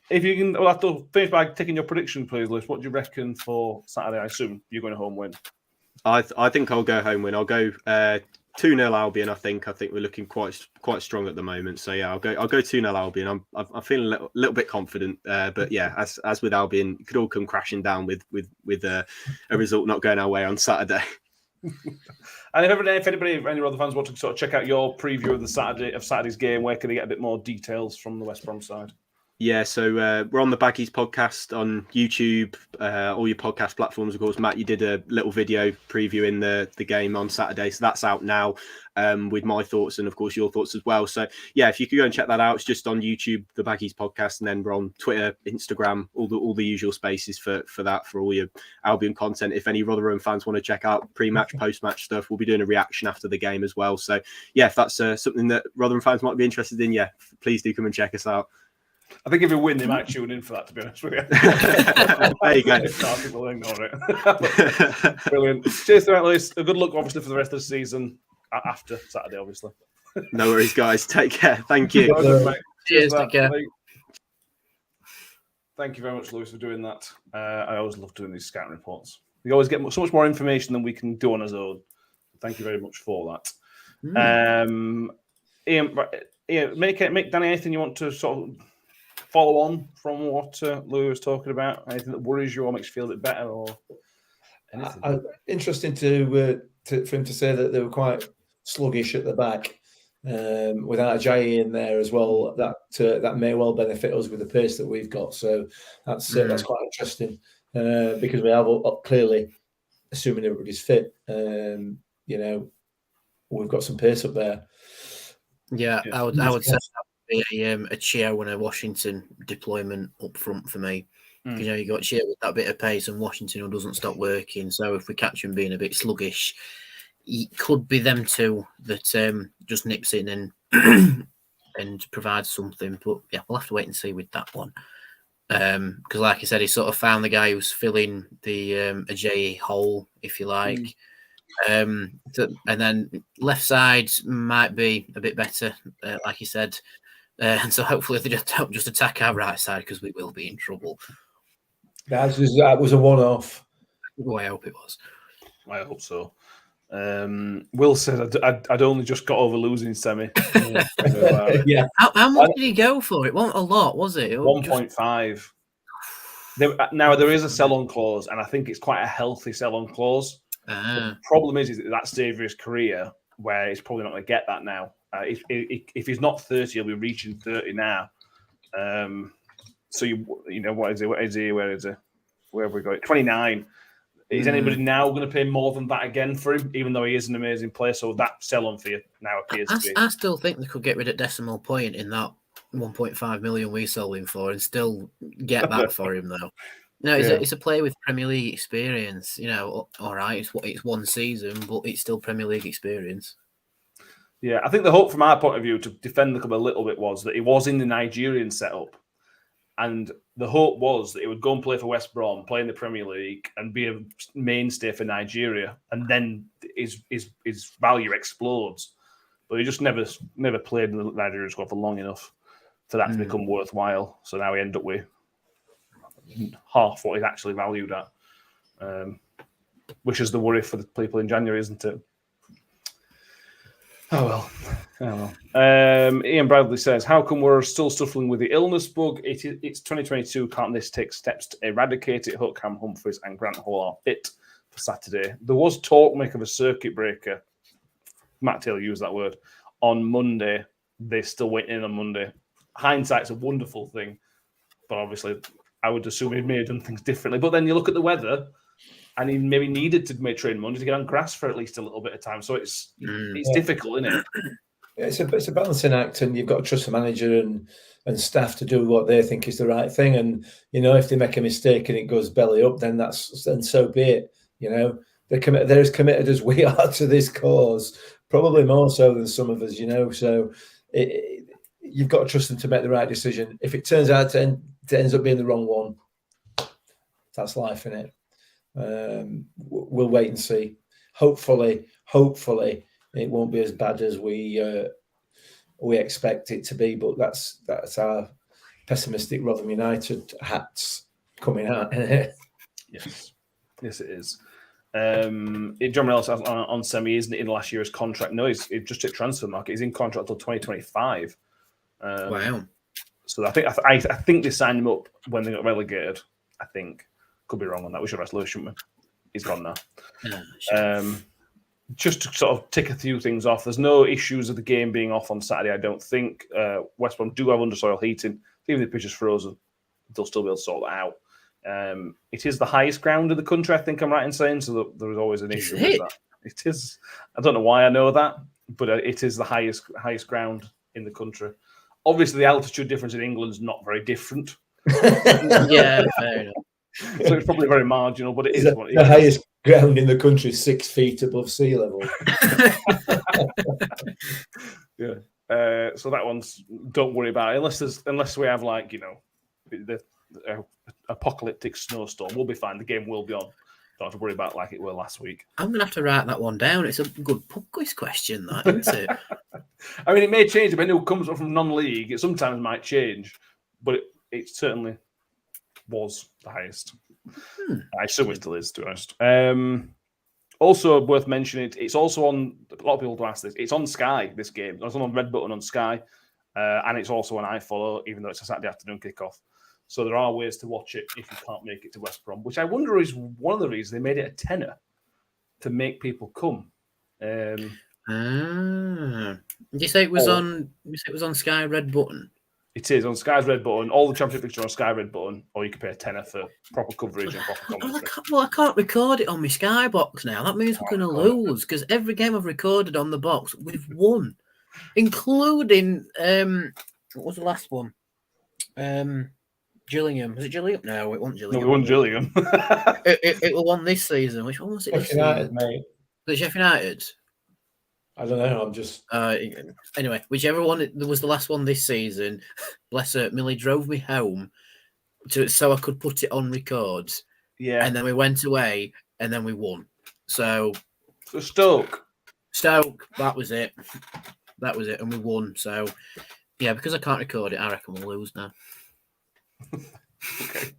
If you can, we'll have to finish by taking your prediction, please, Lewis. What do you reckon for Saturday? I assume you're going to home win. I think I'll go home win. I'll go 2-0 Albion. I think we're looking quite strong at the moment. So yeah, I'll go 2-0 Albion. I'm feeling a little bit confident. But yeah, as with Albion, it could all come crashing down with a result not going our way on Saturday. And if any other fans want to sort of check out your preview of Saturday's game, where can they get a bit more details from the West Brom side? Yeah, so we're on the Baggies podcast on YouTube, all your podcast platforms, of course. Matt, you did a little video previewing the game on Saturday, so that's out now with my thoughts and, of course, your thoughts as well. So, yeah, if you could go and check that out, it's just on YouTube, the Baggies podcast, and then we're on Twitter, Instagram, all the usual spaces for that, for all your Albion content. If any Rotherham fans want to check out pre-match, post-match stuff, we'll be doing a reaction after the game as well. So, yeah, if that's something that Rotherham fans might be interested in, yeah, please do come and check us out. I think if we win, they might tune in for that, to be honest with you. There you go. If not, people will ignore it. Brilliant. Cheers to that, Lewis. Good luck, obviously, for the rest of the season after Saturday, obviously. No worries, guys. Take care. Thank you. Cheers. Take care. Thank you very much, Lewis, for doing that. I always love doing these scouting reports. We always get so much more information than we can do on our own. Thank you very much for that. Ian, make Danny, anything you want to sort of follow on from what Lou was talking about? Anything that worries you or makes you feel a bit better, or anything? Interesting for him to say that they were quite sluggish at the back without Ajayi in there as well. That may well benefit us with the pace that we've got. So that's quite interesting because we have clearly, assuming everybody's fit, we've got some pace up there. Yeah, I would say that would be a Chio and a Washington deployment up front for me. You got Chio with that bit of pace and Washington who doesn't stop working. So if we catch him being a bit sluggish, it could be them two that just nips in and provides something. But yeah, we'll have to wait and see with that one. Because like I said, he sort of found the guy who's filling the Ajayi hole, if you like. And then left side might be a bit better, like you said, and so hopefully they don't just attack our right side because we will be in trouble. That was a one-off. Well, I hope it was. I hope so. Will said I'd only just got over losing semi. Yeah. How much did he go for? It wasn't a lot, was it? 1.5. Now there is a sell-on clause, and I think it's quite a healthy sell-on clause. The problem is at that stage of his career where he's probably not going to get that now. If he's not 30, he'll be reaching 30 now. So you know what is he? Where is he? Where have we got it? 29. Is anybody now going to pay more than that again for him, even though he is an amazing player? So that sell-on fee now appears to be. I still think they could get rid of Decimal Point in that 1.5 million we sold him for and still get that for him, though. No, it's a player with Premier League experience. You know, all right, it's one season, but it's still Premier League experience. Yeah, I think the hope from our point of view to defend the club a little bit was that he was in the Nigerian setup. And the hope was that he would go and play for West Brom, play in the Premier League, and be a mainstay for Nigeria. And then his value explodes. But he just never played in the Nigerian squad for long enough for that to become worthwhile. So now we end up with half what he's actually valued at, which is the worry for the people in January, isn't it? Oh well. Ian Bradley says, how come we're still suffering with the illness bug? It's 2022. Can't this take steps to eradicate it? Hook, Cam Humphreys and Grant Hall are fit for Saturday. There was talk of a circuit breaker. Matt Taylor used that word on Monday. They're still waiting in on Monday. Hindsight's a wonderful thing, but obviously I would assume he may have done things differently. But then you look at the weather, and he maybe needed to make train Monday to get on grass for at least a little bit of time. So it's difficult, isn't it? It's a balancing act, and you've got to trust the manager and staff to do what they think is the right thing. And you know, if they make a mistake and it goes belly up, then so be it. You know, they're as committed as we are to this cause, probably more so than some of us. You know, so you've got to trust them to make the right decision. If it turns out it ends up being the wrong one, that's life, isn't it? We'll wait and see. Hopefully, it won't be as bad as we expect it to be. But that's our pessimistic Rotherham United hats coming out. Yes, it is. John Morellis on Semi isn't in last year's contract. No, he's just at transfer market. He's in contract until 2025. Wow. So I think they signed him up when they got relegated. I think. Could be wrong on that. We should wrestle, shouldn't we? He's gone now. Sure. Just to sort of tick a few things off, there's no issues of the game being off on Saturday, I don't think. West Brom do have undersoil heating. Even if the pitch is frozen, they'll still be able to sort that out. It is the highest ground in the country, I think I'm right in saying, so there is always an issue with that. It is. I don't know why I know that, but it is the highest ground in the country. Obviously, the altitude difference in England is not very different. Yeah, fair enough. So it's probably very marginal, but it is what it is. The highest ground in the country is 6 feet above sea level. Yeah. So that one's, don't worry about it. Unless we have the apocalyptic snowstorm, we'll be fine. The game will be on. Don't have to worry about it like it were last week. I'm going to have to write that one down. It's a good pub quiz question, that, isn't it? I mean, it may change depending who comes up from non-league. It sometimes might change, but it certainly was the highest. I assume it still is, to be honest. Also worth mentioning, it's also on, a lot of people do ask this, it's on Sky, this game. It's on Red Button on Sky, and it's also on iFollow, even though it's a Saturday afternoon kickoff. So there are ways to watch it if you can't make it to West Brom, which I wonder is one of the reasons they made it a tenner, to make people come. Did you say it was on? You say it was on Sky Red Button? It is on Sky's Red Button. All the Championship fixtures are on Sky Red Button, or you can pay a tenner for proper coverage and proper commentary. I can't record it on my Sky box now. That means we're going to lose, because every game I've recorded on the box, we've won, including what was the last one? Gillingham. Was it Gillingham? No, it wasn't Gillingham. No, we won Gillingham. it will won this season. Which one was it? Sheffield United, mate. Was it Sheffield United? I don't know. I'm just anyway, whichever one was the last one this season. Bless her, Millie drove me home so I could put it on record. Yeah, and then we went away, and then we won. So Stoke, that was it. That was it, and we won. So yeah, because I can't record it, I reckon we'll lose now. Okay.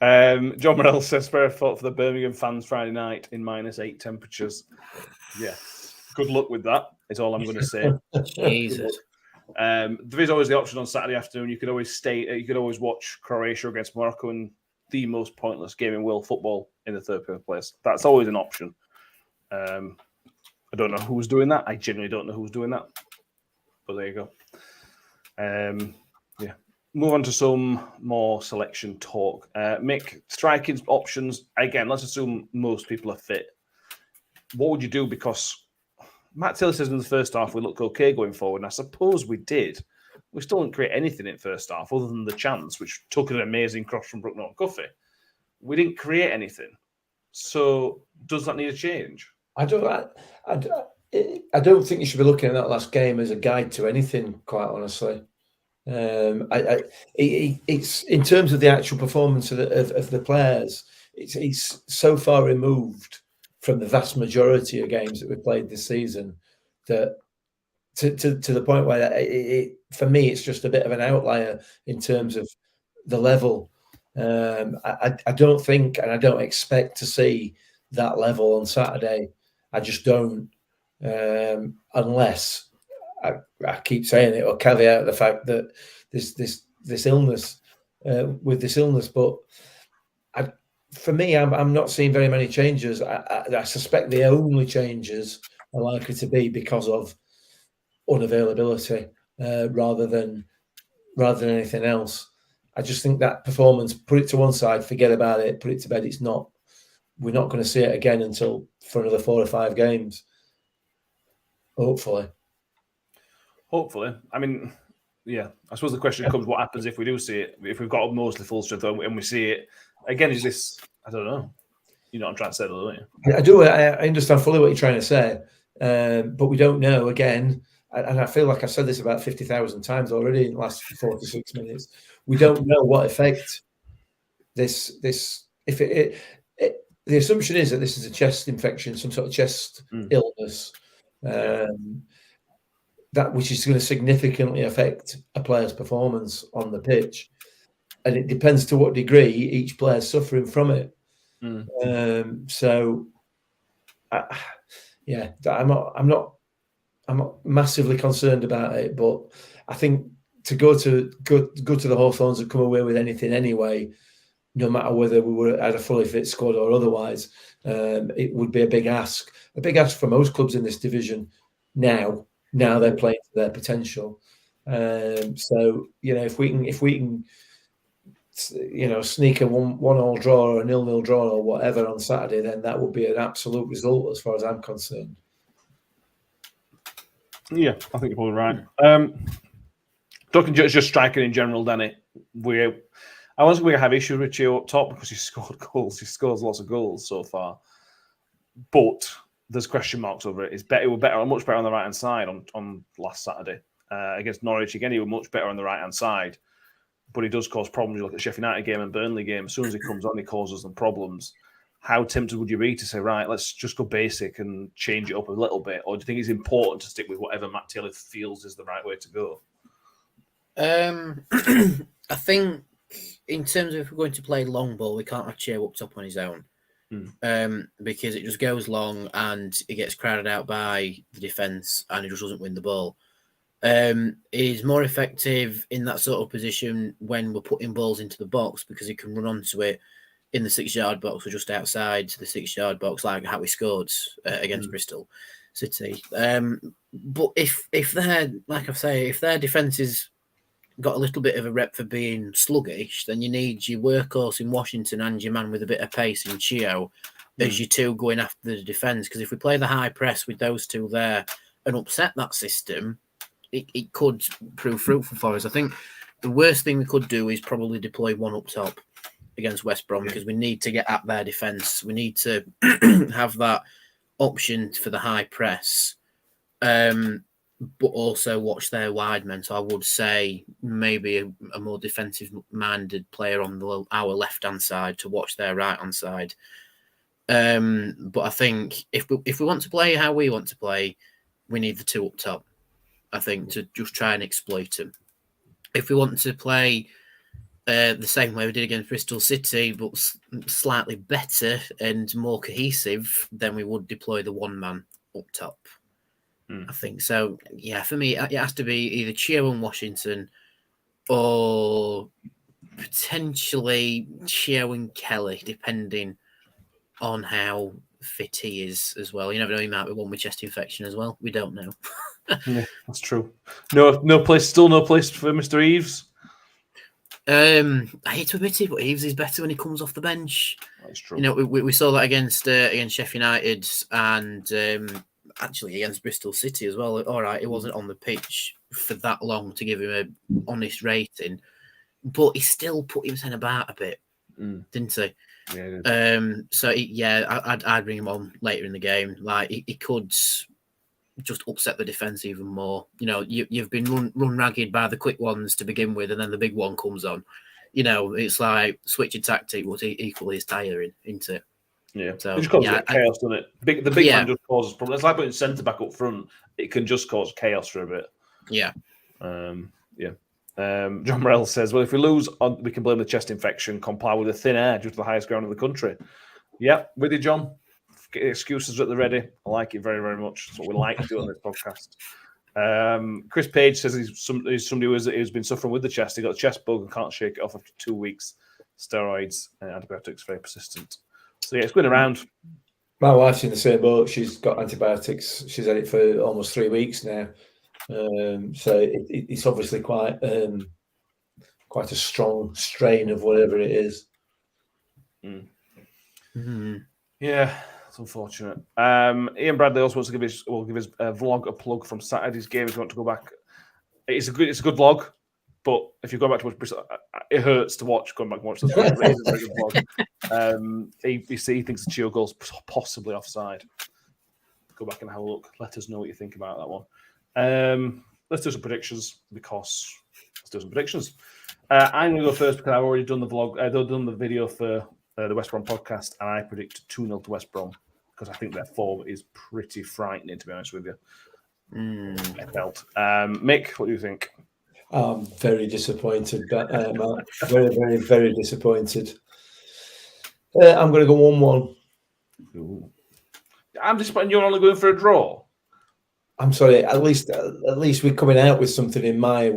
John Morell says, spare a thought for the Birmingham fans Friday night in -8 temperatures. Yeah, good luck with that, is all I'm going to say. Jesus. There is always the option on Saturday afternoon. You could always watch Croatia against Morocco in the most pointless game in world football in the third place. That's always an option. I don't know who's doing that. I genuinely don't know who's doing that. But there you go. Yeah. Move on to some more selection talk. Mick, striking options. Again, let's assume most people are fit. What would you do? Because Matt Taylor says in the first half we looked okay going forward, and I suppose we did. We still didn't create anything in first half other than the chance, which took an amazing cross from Brook Norton-Cuffy. We didn't create anything. So does that need a change? I don't think you should be looking at that last game as a guide to anything, quite honestly. It's in terms of the actual performance of the players. It's so far removed from the vast majority of games that we've played this season that to the point where for me it's just a bit of an outlier in terms of the level. I don't think, and I don't expect to see that level on Saturday. I just don't, unless I keep saying it or caveat the fact that this illness with this illness. But for me, I'm not seeing very many changes. I suspect the only changes are likely to be because of unavailability rather than anything else. I just think that performance, put it to one side, forget about it, put it to bed. We're not going to see it again until for another 4 or 5 games. Hopefully. I mean, yeah, I suppose the question comes, what happens if we do see it? If we've got mostly full strength and we see it again, is this, I don't know. You know what I'm trying to say, don't you? I do. I understand fully what you're trying to say, but we don't know again. And I feel like I've said this about 50,000 times already in the last 46 minutes. We don't know what effect this if it the assumption is that this is a chest infection, some sort of chest illness, that which is going to significantly affect a player's performance on the pitch, and it depends to what degree each player is suffering from it. So, yeah, I'm not massively concerned about it, but I think to go to the Hawthorns and come away with anything anyway, no matter whether we were at a fully fit squad or otherwise, it would be a big ask. A big ask for most clubs in this division now. Now they're playing to their potential. So if we can, sneak a 1-1 draw or a 0-0 draw or whatever on Saturday, then that would be an absolute result as far as I'm concerned. Yeah, I think you're probably right. Talking just striking in general, Danny. I was going to have issues with Chio up top because he scored goals. He scores lots of goals so far, but there's question marks over it. He was much better on the right hand side on last Saturday against Norwich. Again, he was much better on the right hand side, but he does cause problems. You look at the Sheffield United game and Burnley game. As soon as he comes on, he causes them problems. How tempted would you be to say, right, let's just go basic and change it up a little bit? Or do you think it's important to stick with whatever Matt Taylor feels is the right way to go? I think in terms of if we're going to play long ball, we can't have Chio up top on his own. Because it just goes long and it gets crowded out by the defence and he just doesn't win the ball. He's more effective in that sort of position when we're putting balls into the box because he can run onto it in the 6-yard box or just outside the 6-yard box, like how he scored against Bristol City. But if they're, like I say, if their defence is got a little bit of a rep for being sluggish, then you need your workhorse in Washington and your man with a bit of pace in Chio as your two going after the defence. Because if we play the high press with those two there and upset that system, it could prove fruitful for us. I think the worst thing we could do is probably deploy one up top against West Brom because we need to get at their defence. We need to have that option for the high press. But also watch their wide men. So I would say maybe a more defensive-minded player on our left-hand side to watch their right-hand side. But I think if we want to play how we want to play, we need the two up top, I think, to just try and exploit them. If we want to play the same way we did against Bristol City, but slightly better and more cohesive, then we would deploy the one man up top. I think so. Yeah, for me, it has to be either Chio and Washington or potentially Chio and Kelly, depending on how fit he is as well. You never know, he might be one with chest infection as well. We don't know. Yeah, that's true. No place for Mr. Eves. I hate to admit it, but Eves is better when he comes off the bench. That's true. You know, we saw that against Sheffield United and actually against Bristol City as well. All right, he wasn't on the pitch for that long to give him an honest rating, but he still put himself about a bit, didn't he? Yeah, I'd bring him on later in the game. Like he could just upset the defence even more. You know, you've been run ragged by the quick ones to begin with, and then the big one comes on. You know, it's like switching tactic, but equally as tiring, isn't it? Yeah, so, it just causes chaos, doesn't it? The big man just causes problems. It's like putting centre back up front; it can just cause chaos for a bit. Yeah, John Morell says, "Well, if we lose, we can blame the chest infection. Comply with the thin air due to the highest ground in the country." Yeah, with you, John. Get excuses at the ready. I like it very, very much. That's what we like to do on this podcast. Chris Page says he's somebody who's been suffering with the chest. He got a chest bug and can't shake it off after 2 weeks. Steroids and antibiotics very persistent. So yeah, it's going around. My wife's in the same boat. She's got antibiotics. She's had it for almost 3 weeks now. So it's obviously quite a strong strain of whatever it is. Yeah, it's unfortunate. Ian Bradley also wants to give his vlog a plug from Saturday's game if you want to go back. It's a good vlog, but if you go back to watch Bristol, it hurts to watch going back and watch this. It is a very good vlog. He thinks the Chio goal's possibly offside. Go back and have a look. Let us know what you think about that one. Let's do some predictions because let's do some predictions. I'm going to go first because I've already done the vlog. I've done the video for the West Brom podcast, and I predict 2-0 to West Brom because I think their form is pretty frightening, to be honest with you. I felt. Mick, what do you think? I'm very disappointed, Matt. Very, very, very disappointed. I'm going to go 1-1. Ooh. I'm disappointed you're only going for a draw. I'm sorry. At least we're coming out with something in my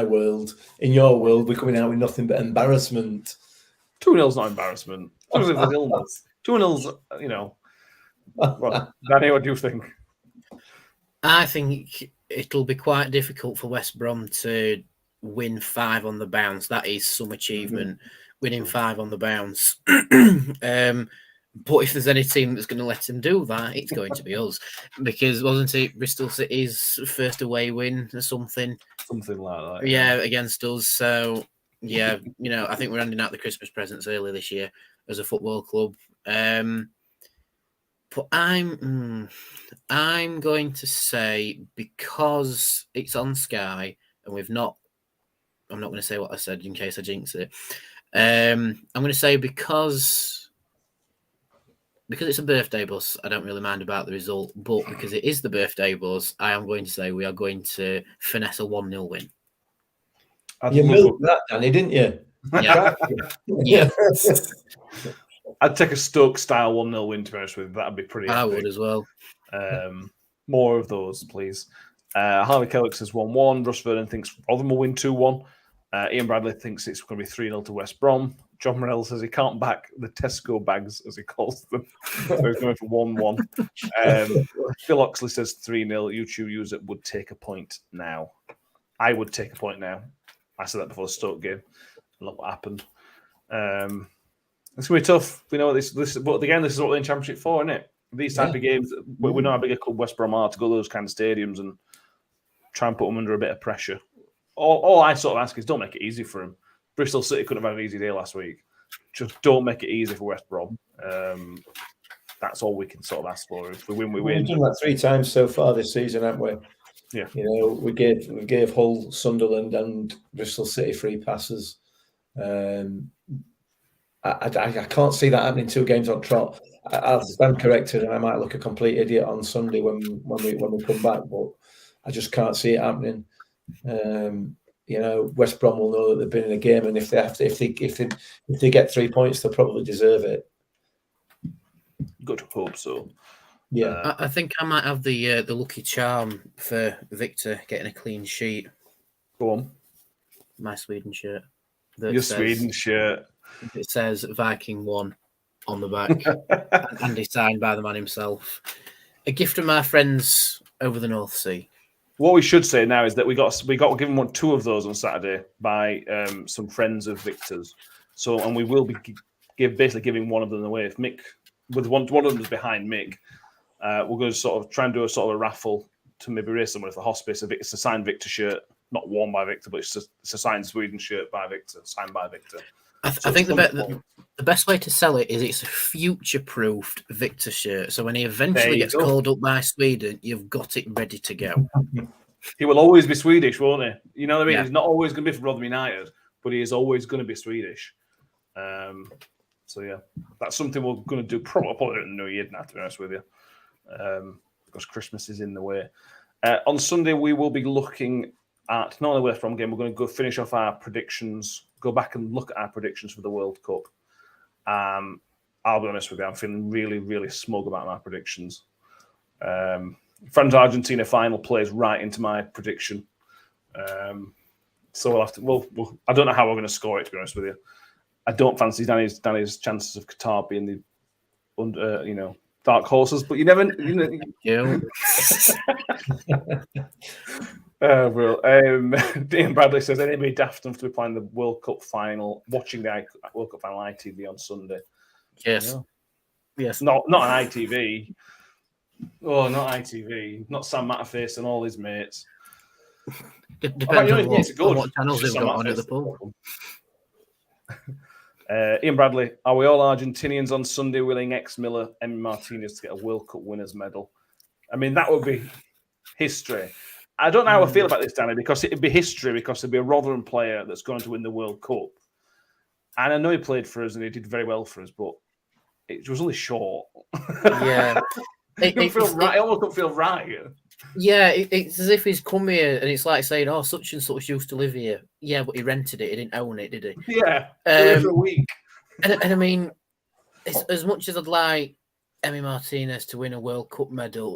world. In your world, we're coming out with nothing but embarrassment. 2-0's not embarrassment. 2-0's illness. 2-0's, you know. Well, Danny, what do you think? I think it'll be quite difficult for West Brom to win 5 on the bounce. That is some achievement, winning 5 on the bounce. But if there's any team that's going to let them do that, it's going to be us. Because wasn't it Bristol City's first away win or something? Something like that. Yeah, against us. So, yeah, you know, I think we're handing out the Christmas presents early this year as a football club. But I'm going to say, because it's on Sky and I'm not going to say what I said in case I jinx it. I'm going to say because it's a birthday bus, I don't really mind about the result. But because it is the birthday bus, I am going to say we are going to finesse a 1-0 win. You milked that, Danny, didn't you? Yeah. Yeah. I'd take a Stoke-style 1-0 win, to be honest with you. That'd be pretty epic. I would as well. More of those, please. Harvey Kellogg says 1-1. Russ Vernon thinks Rotherham will win 2-1. Ian Bradley thinks it's going to be 3-0 to West Brom. John Morell says he can't back the Tesco bags, as he calls them. So he's going for 1-1. Phil Oxley says 3-0. YouTube user would take a point now. I would take a point now. I said that before the Stoke game. Look what happened. It's going to be tough. We know what this is, but again, this is what we're in Championship for, isn't it? These type of games, we know how big a club West Brom are to go to those kind of stadiums and try and put them under a bit of pressure. All I sort of ask is don't make it easy for them. Bristol City couldn't have had an easy day last week. Just don't make it easy for West Brom. That's all we can sort of ask for. If we win, we win. We've done that 3 times so far this season, haven't we? Yeah. You know, we gave Hull, Sunderland, and Bristol City free passes. I can't see that happening 2 games on trot. I'll stand corrected, and I might look a complete idiot on Sunday when we come back, but I just can't see it happening. West Brom will know that they've been in a game, and if they get 3 points, they'll probably deserve it. Good, hope so. Yeah, I think I might have the lucky charm for Victor getting a clean sheet. Go on. My Sweden shirt. Your Sweden shirt. It says Viking 1 on the back, and it's signed by the man himself. A gift from my friends over the North Sea. What we should say now is that we got given 2 of those on Saturday by some friends of Victor's. So, and we will be basically giving one of them away. If Mick, with one of them is behind Mick, we're going to sort of try and do a sort of a raffle to maybe raise someone for hospice. It's a signed Victor shirt, not worn by Victor, but it's a signed Sweden shirt by Victor, signed by Victor. I think the best way to sell it is it's a future-proofed Victor shirt. So when he eventually gets called up by Sweden, you've got it ready to go. He will always be Swedish, won't he? You know what I mean? Yeah. He's not always going to be from Rotherham United, but he is always going to be Swedish. So yeah, that's something we're going to do probably in the new year now, to be honest with you, because Christmas is in the way. On Sunday, we will be looking at not only West Brom game, we're going to go finish off our predictions, go back and look at our predictions for the World Cup. I'll be honest with you, I'm feeling really, really smug about my predictions. France-Argentina final plays right into my prediction. So we'll have to. I don't know how we're going to score it, to be honest with you. I don't fancy Danny's chances of Qatar being the dark horses, but you never. Well, Ian Bradley says anybody daft enough to be playing the World Cup final, watching the World Cup final ITV on Sunday. Yes, yes, not an ITV. Oh, not ITV, not Sam Matterface and all his mates. Depends on what channels they've got on at the pub. Ian Bradley, are we all Argentinians on Sunday willing ex-Miller, Emi Martinez to get a World Cup winners medal? I mean, that would be history. I don't know how I feel about this, Danny, because it'd be history, because there'd be a Rotherham player that's going to win the World Cup. And I know he played for us and he did very well for us, but it was only short. Yeah. It almost don't feel right. Yeah, it's as if he's come here and it's like saying, "Oh, such and such used to live here." Yeah, but he rented it. He didn't own it, did he? Yeah, for a week. And I mean, as much as I'd like Emi Martinez to win a World Cup medal,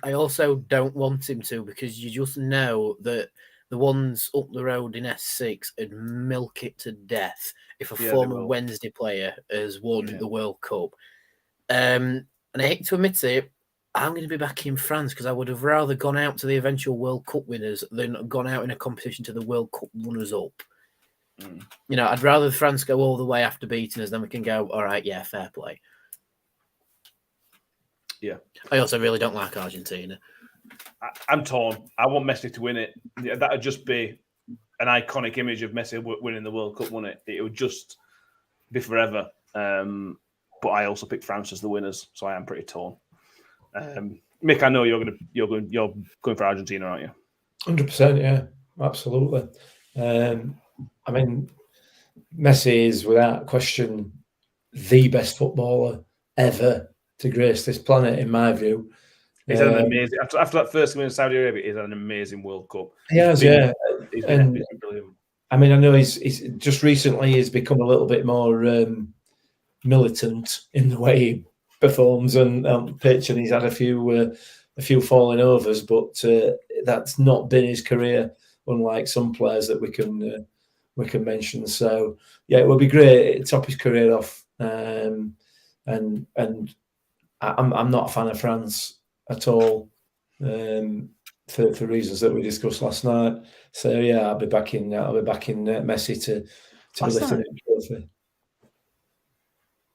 I also don't want him to, because you just know that the ones up the road in S6 would milk it to death if a former Wednesday player has won the World Cup. And I hate to admit it, I'm going to be back in France because I would have rather gone out to the eventual World Cup winners than gone out in a competition to the World Cup runners-up. I'd rather France go all the way after beating us, then we can go, all right, yeah, fair play. Yeah. I also really don't like Argentina. I'm torn. I want Messi to win it. That would just be an iconic image of Messi winning the World Cup, wouldn't it? It would just be forever. But I also picked France as the winners, so I am pretty torn. Mick, I know you're going for Argentina, aren't you? 100%, yeah, absolutely. I mean, Messi is without question the best footballer ever to grace this planet, in my view. He's had an amazing after that first game in Saudi Arabia. He's had an amazing World Cup. He has, yeah. He's been brilliant. I mean, I know he's just recently he's become a little bit more militant in the way he performs on pitch, and he's had a few falling overs, but that's not been his career, unlike some players that we can mention. So yeah, it would be great to top his career off. And I'm not a fan of France at all, for reasons that we discussed last night. So yeah, I'll be back in Messi to be lifting the trophy.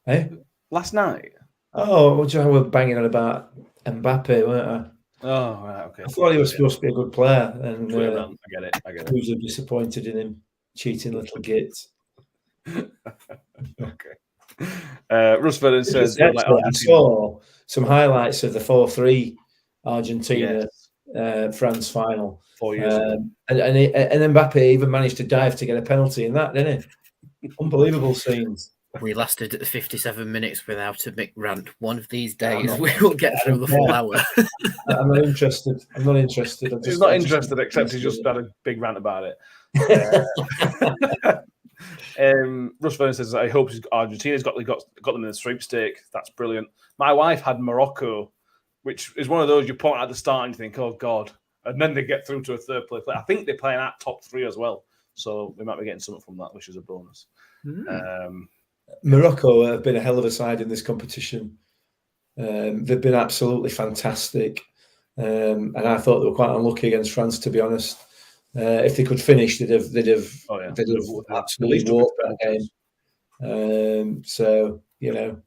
Hey, last night. Oh, what do you know? We're banging on about Mbappe, weren't I? Oh, right, okay. I thought he was supposed to be a good player, and I get it. Who's disappointed in him, cheating little gits. Okay. Russ Vernon says, I saw some highlights of the 4-3 Argentina France final 4 years ago. And Mbappe even managed to dive to get a penalty in that, didn't he? Unbelievable scenes. We lasted 57 minutes without a Mick rant. One of these days, we will get through the full hour. I'm not interested. He's not interested, except he's just had a big rant about it. Russ Vernon says, I hope Argentina's got them in the sweepstake. That's brilliant. My wife had Morocco, which is one of those you point at the start and you think, oh, God. And then they get through to a third place. I think they're playing at top 3 as well. So we might be getting something from that, which is a bonus. Morocco have been a hell of a side in this competition. They've been absolutely fantastic. And I thought they were quite unlucky against France, to be honest. If they could finish, they'd have absolutely walked that game. So, you know.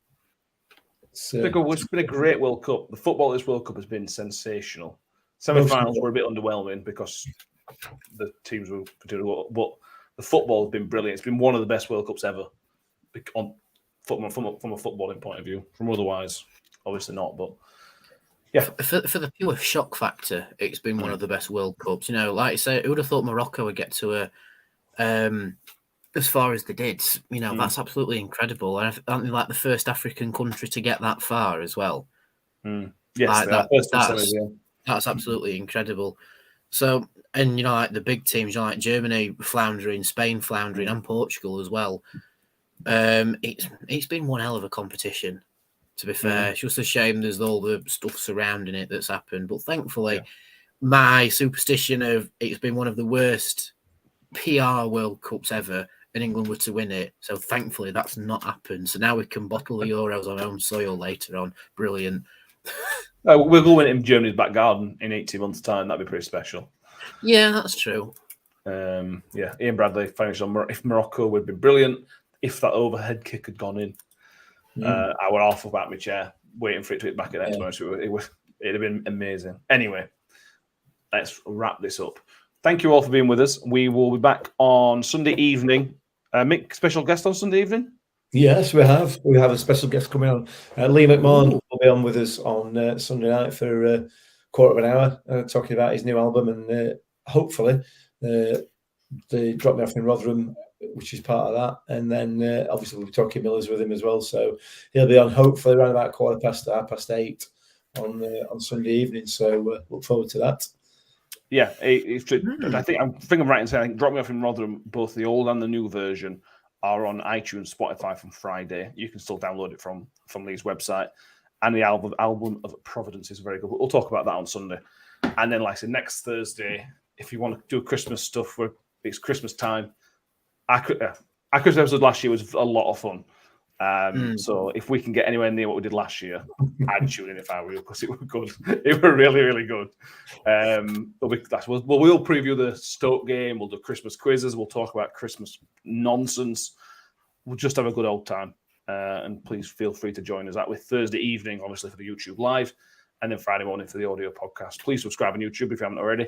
It's been a great World Cup. The football of this World Cup has been sensational. Semi-finals were a bit underwhelming because the teams were doing well, but the football has been brilliant. It's been one of the best World Cups ever from a footballing point of view. From otherwise, obviously not, but yeah. For the pure shock factor, it's been one of the best World Cups. You know, like I say, who would have thought Morocco would get to as far as they did? You know, that's absolutely incredible. And aren't they like the first African country to get that far as well? Yes, like that's absolutely incredible. So, and you know, like the big teams, you know, like Germany floundering, Spain floundering, and Portugal as well. It's been one hell of a competition. To be fair, it's just a shame there's all the stuff surrounding it that's happened. But thankfully, my superstition of it's been one of the worst PR World Cups ever, and England were to win it. So thankfully, that's not happened. So now we can bottle the Euros on our own soil later on. Brilliant. We'll go in Germany's back garden in 18 months' time. That'd be pretty special. Yeah, that's true. Ian Bradley finished on if Morocco would be brilliant if that overhead kick had gone in. I would off about my chair waiting for it to hit back at next match. It'd have been amazing. Anyway, let's wrap this up. Thank you all for being with us. We will be back on Sunday evening. Mick, special guest on Sunday evening? Yes, we have. We have a special guest coming on. Lee McMahon will be on with us on Sunday night for a quarter of an hour, talking about his new album and hopefully the Drop Me Off in Rotherham, which is part of that. And then obviously we'll be talking Millers with him as well. So he'll be on hopefully around about 8:15 on Sunday evening. So look forward to that. Yeah, I think I'm right in saying Drop Me Off in Rotherham, both the old and the new version, are on iTunes, Spotify from Friday. You can still download it from Lee's website. And the album of Providence is very good. We'll talk about that on Sunday. And then, like I said, next Thursday, if you want to do Christmas stuff, it's Christmas time. Our Christmas episode last year was a lot of fun. So if we can get anywhere near what we did last year, I'd tune in if I were you, because it was good. It was really, really good. We'll preview the Stoke game. We'll do Christmas quizzes. We'll talk about Christmas nonsense. We'll just have a good old time. And please feel free to join us that with Thursday evening, obviously, for the YouTube Live, and then Friday morning for the audio podcast. Please subscribe on YouTube if you haven't already,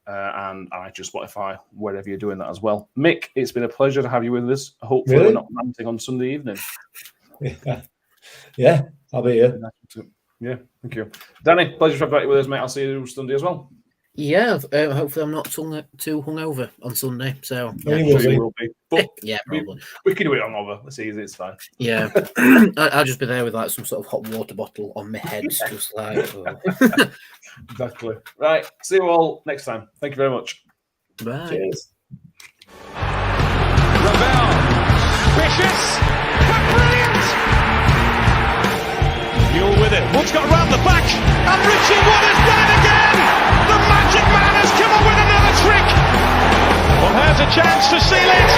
and iTunes, Spotify, wherever you're doing that as well. Mick, it's been a pleasure to have you with us. Hopefully we're not ranting on Sunday evening. Yeah, I'll be here. Yeah, thank you. Danny, pleasure to have you with us, mate. I'll see you Sunday as well. Yeah, hopefully I'm not too hungover on Sunday. So you will be. But yeah, probably. We can do it hungover. It's easy. It's fine. Yeah, I'll just be there with like some sort of hot water bottle on my head, just like. Exactly. Right. See you all next time. Thank you very much. Bye. Cheers. Ravel, vicious, but brilliant. Mule with it. Wood's got round the back, and Richie Wood has done it again. The magic man has come up with another trick. Well, here's a chance to seal it.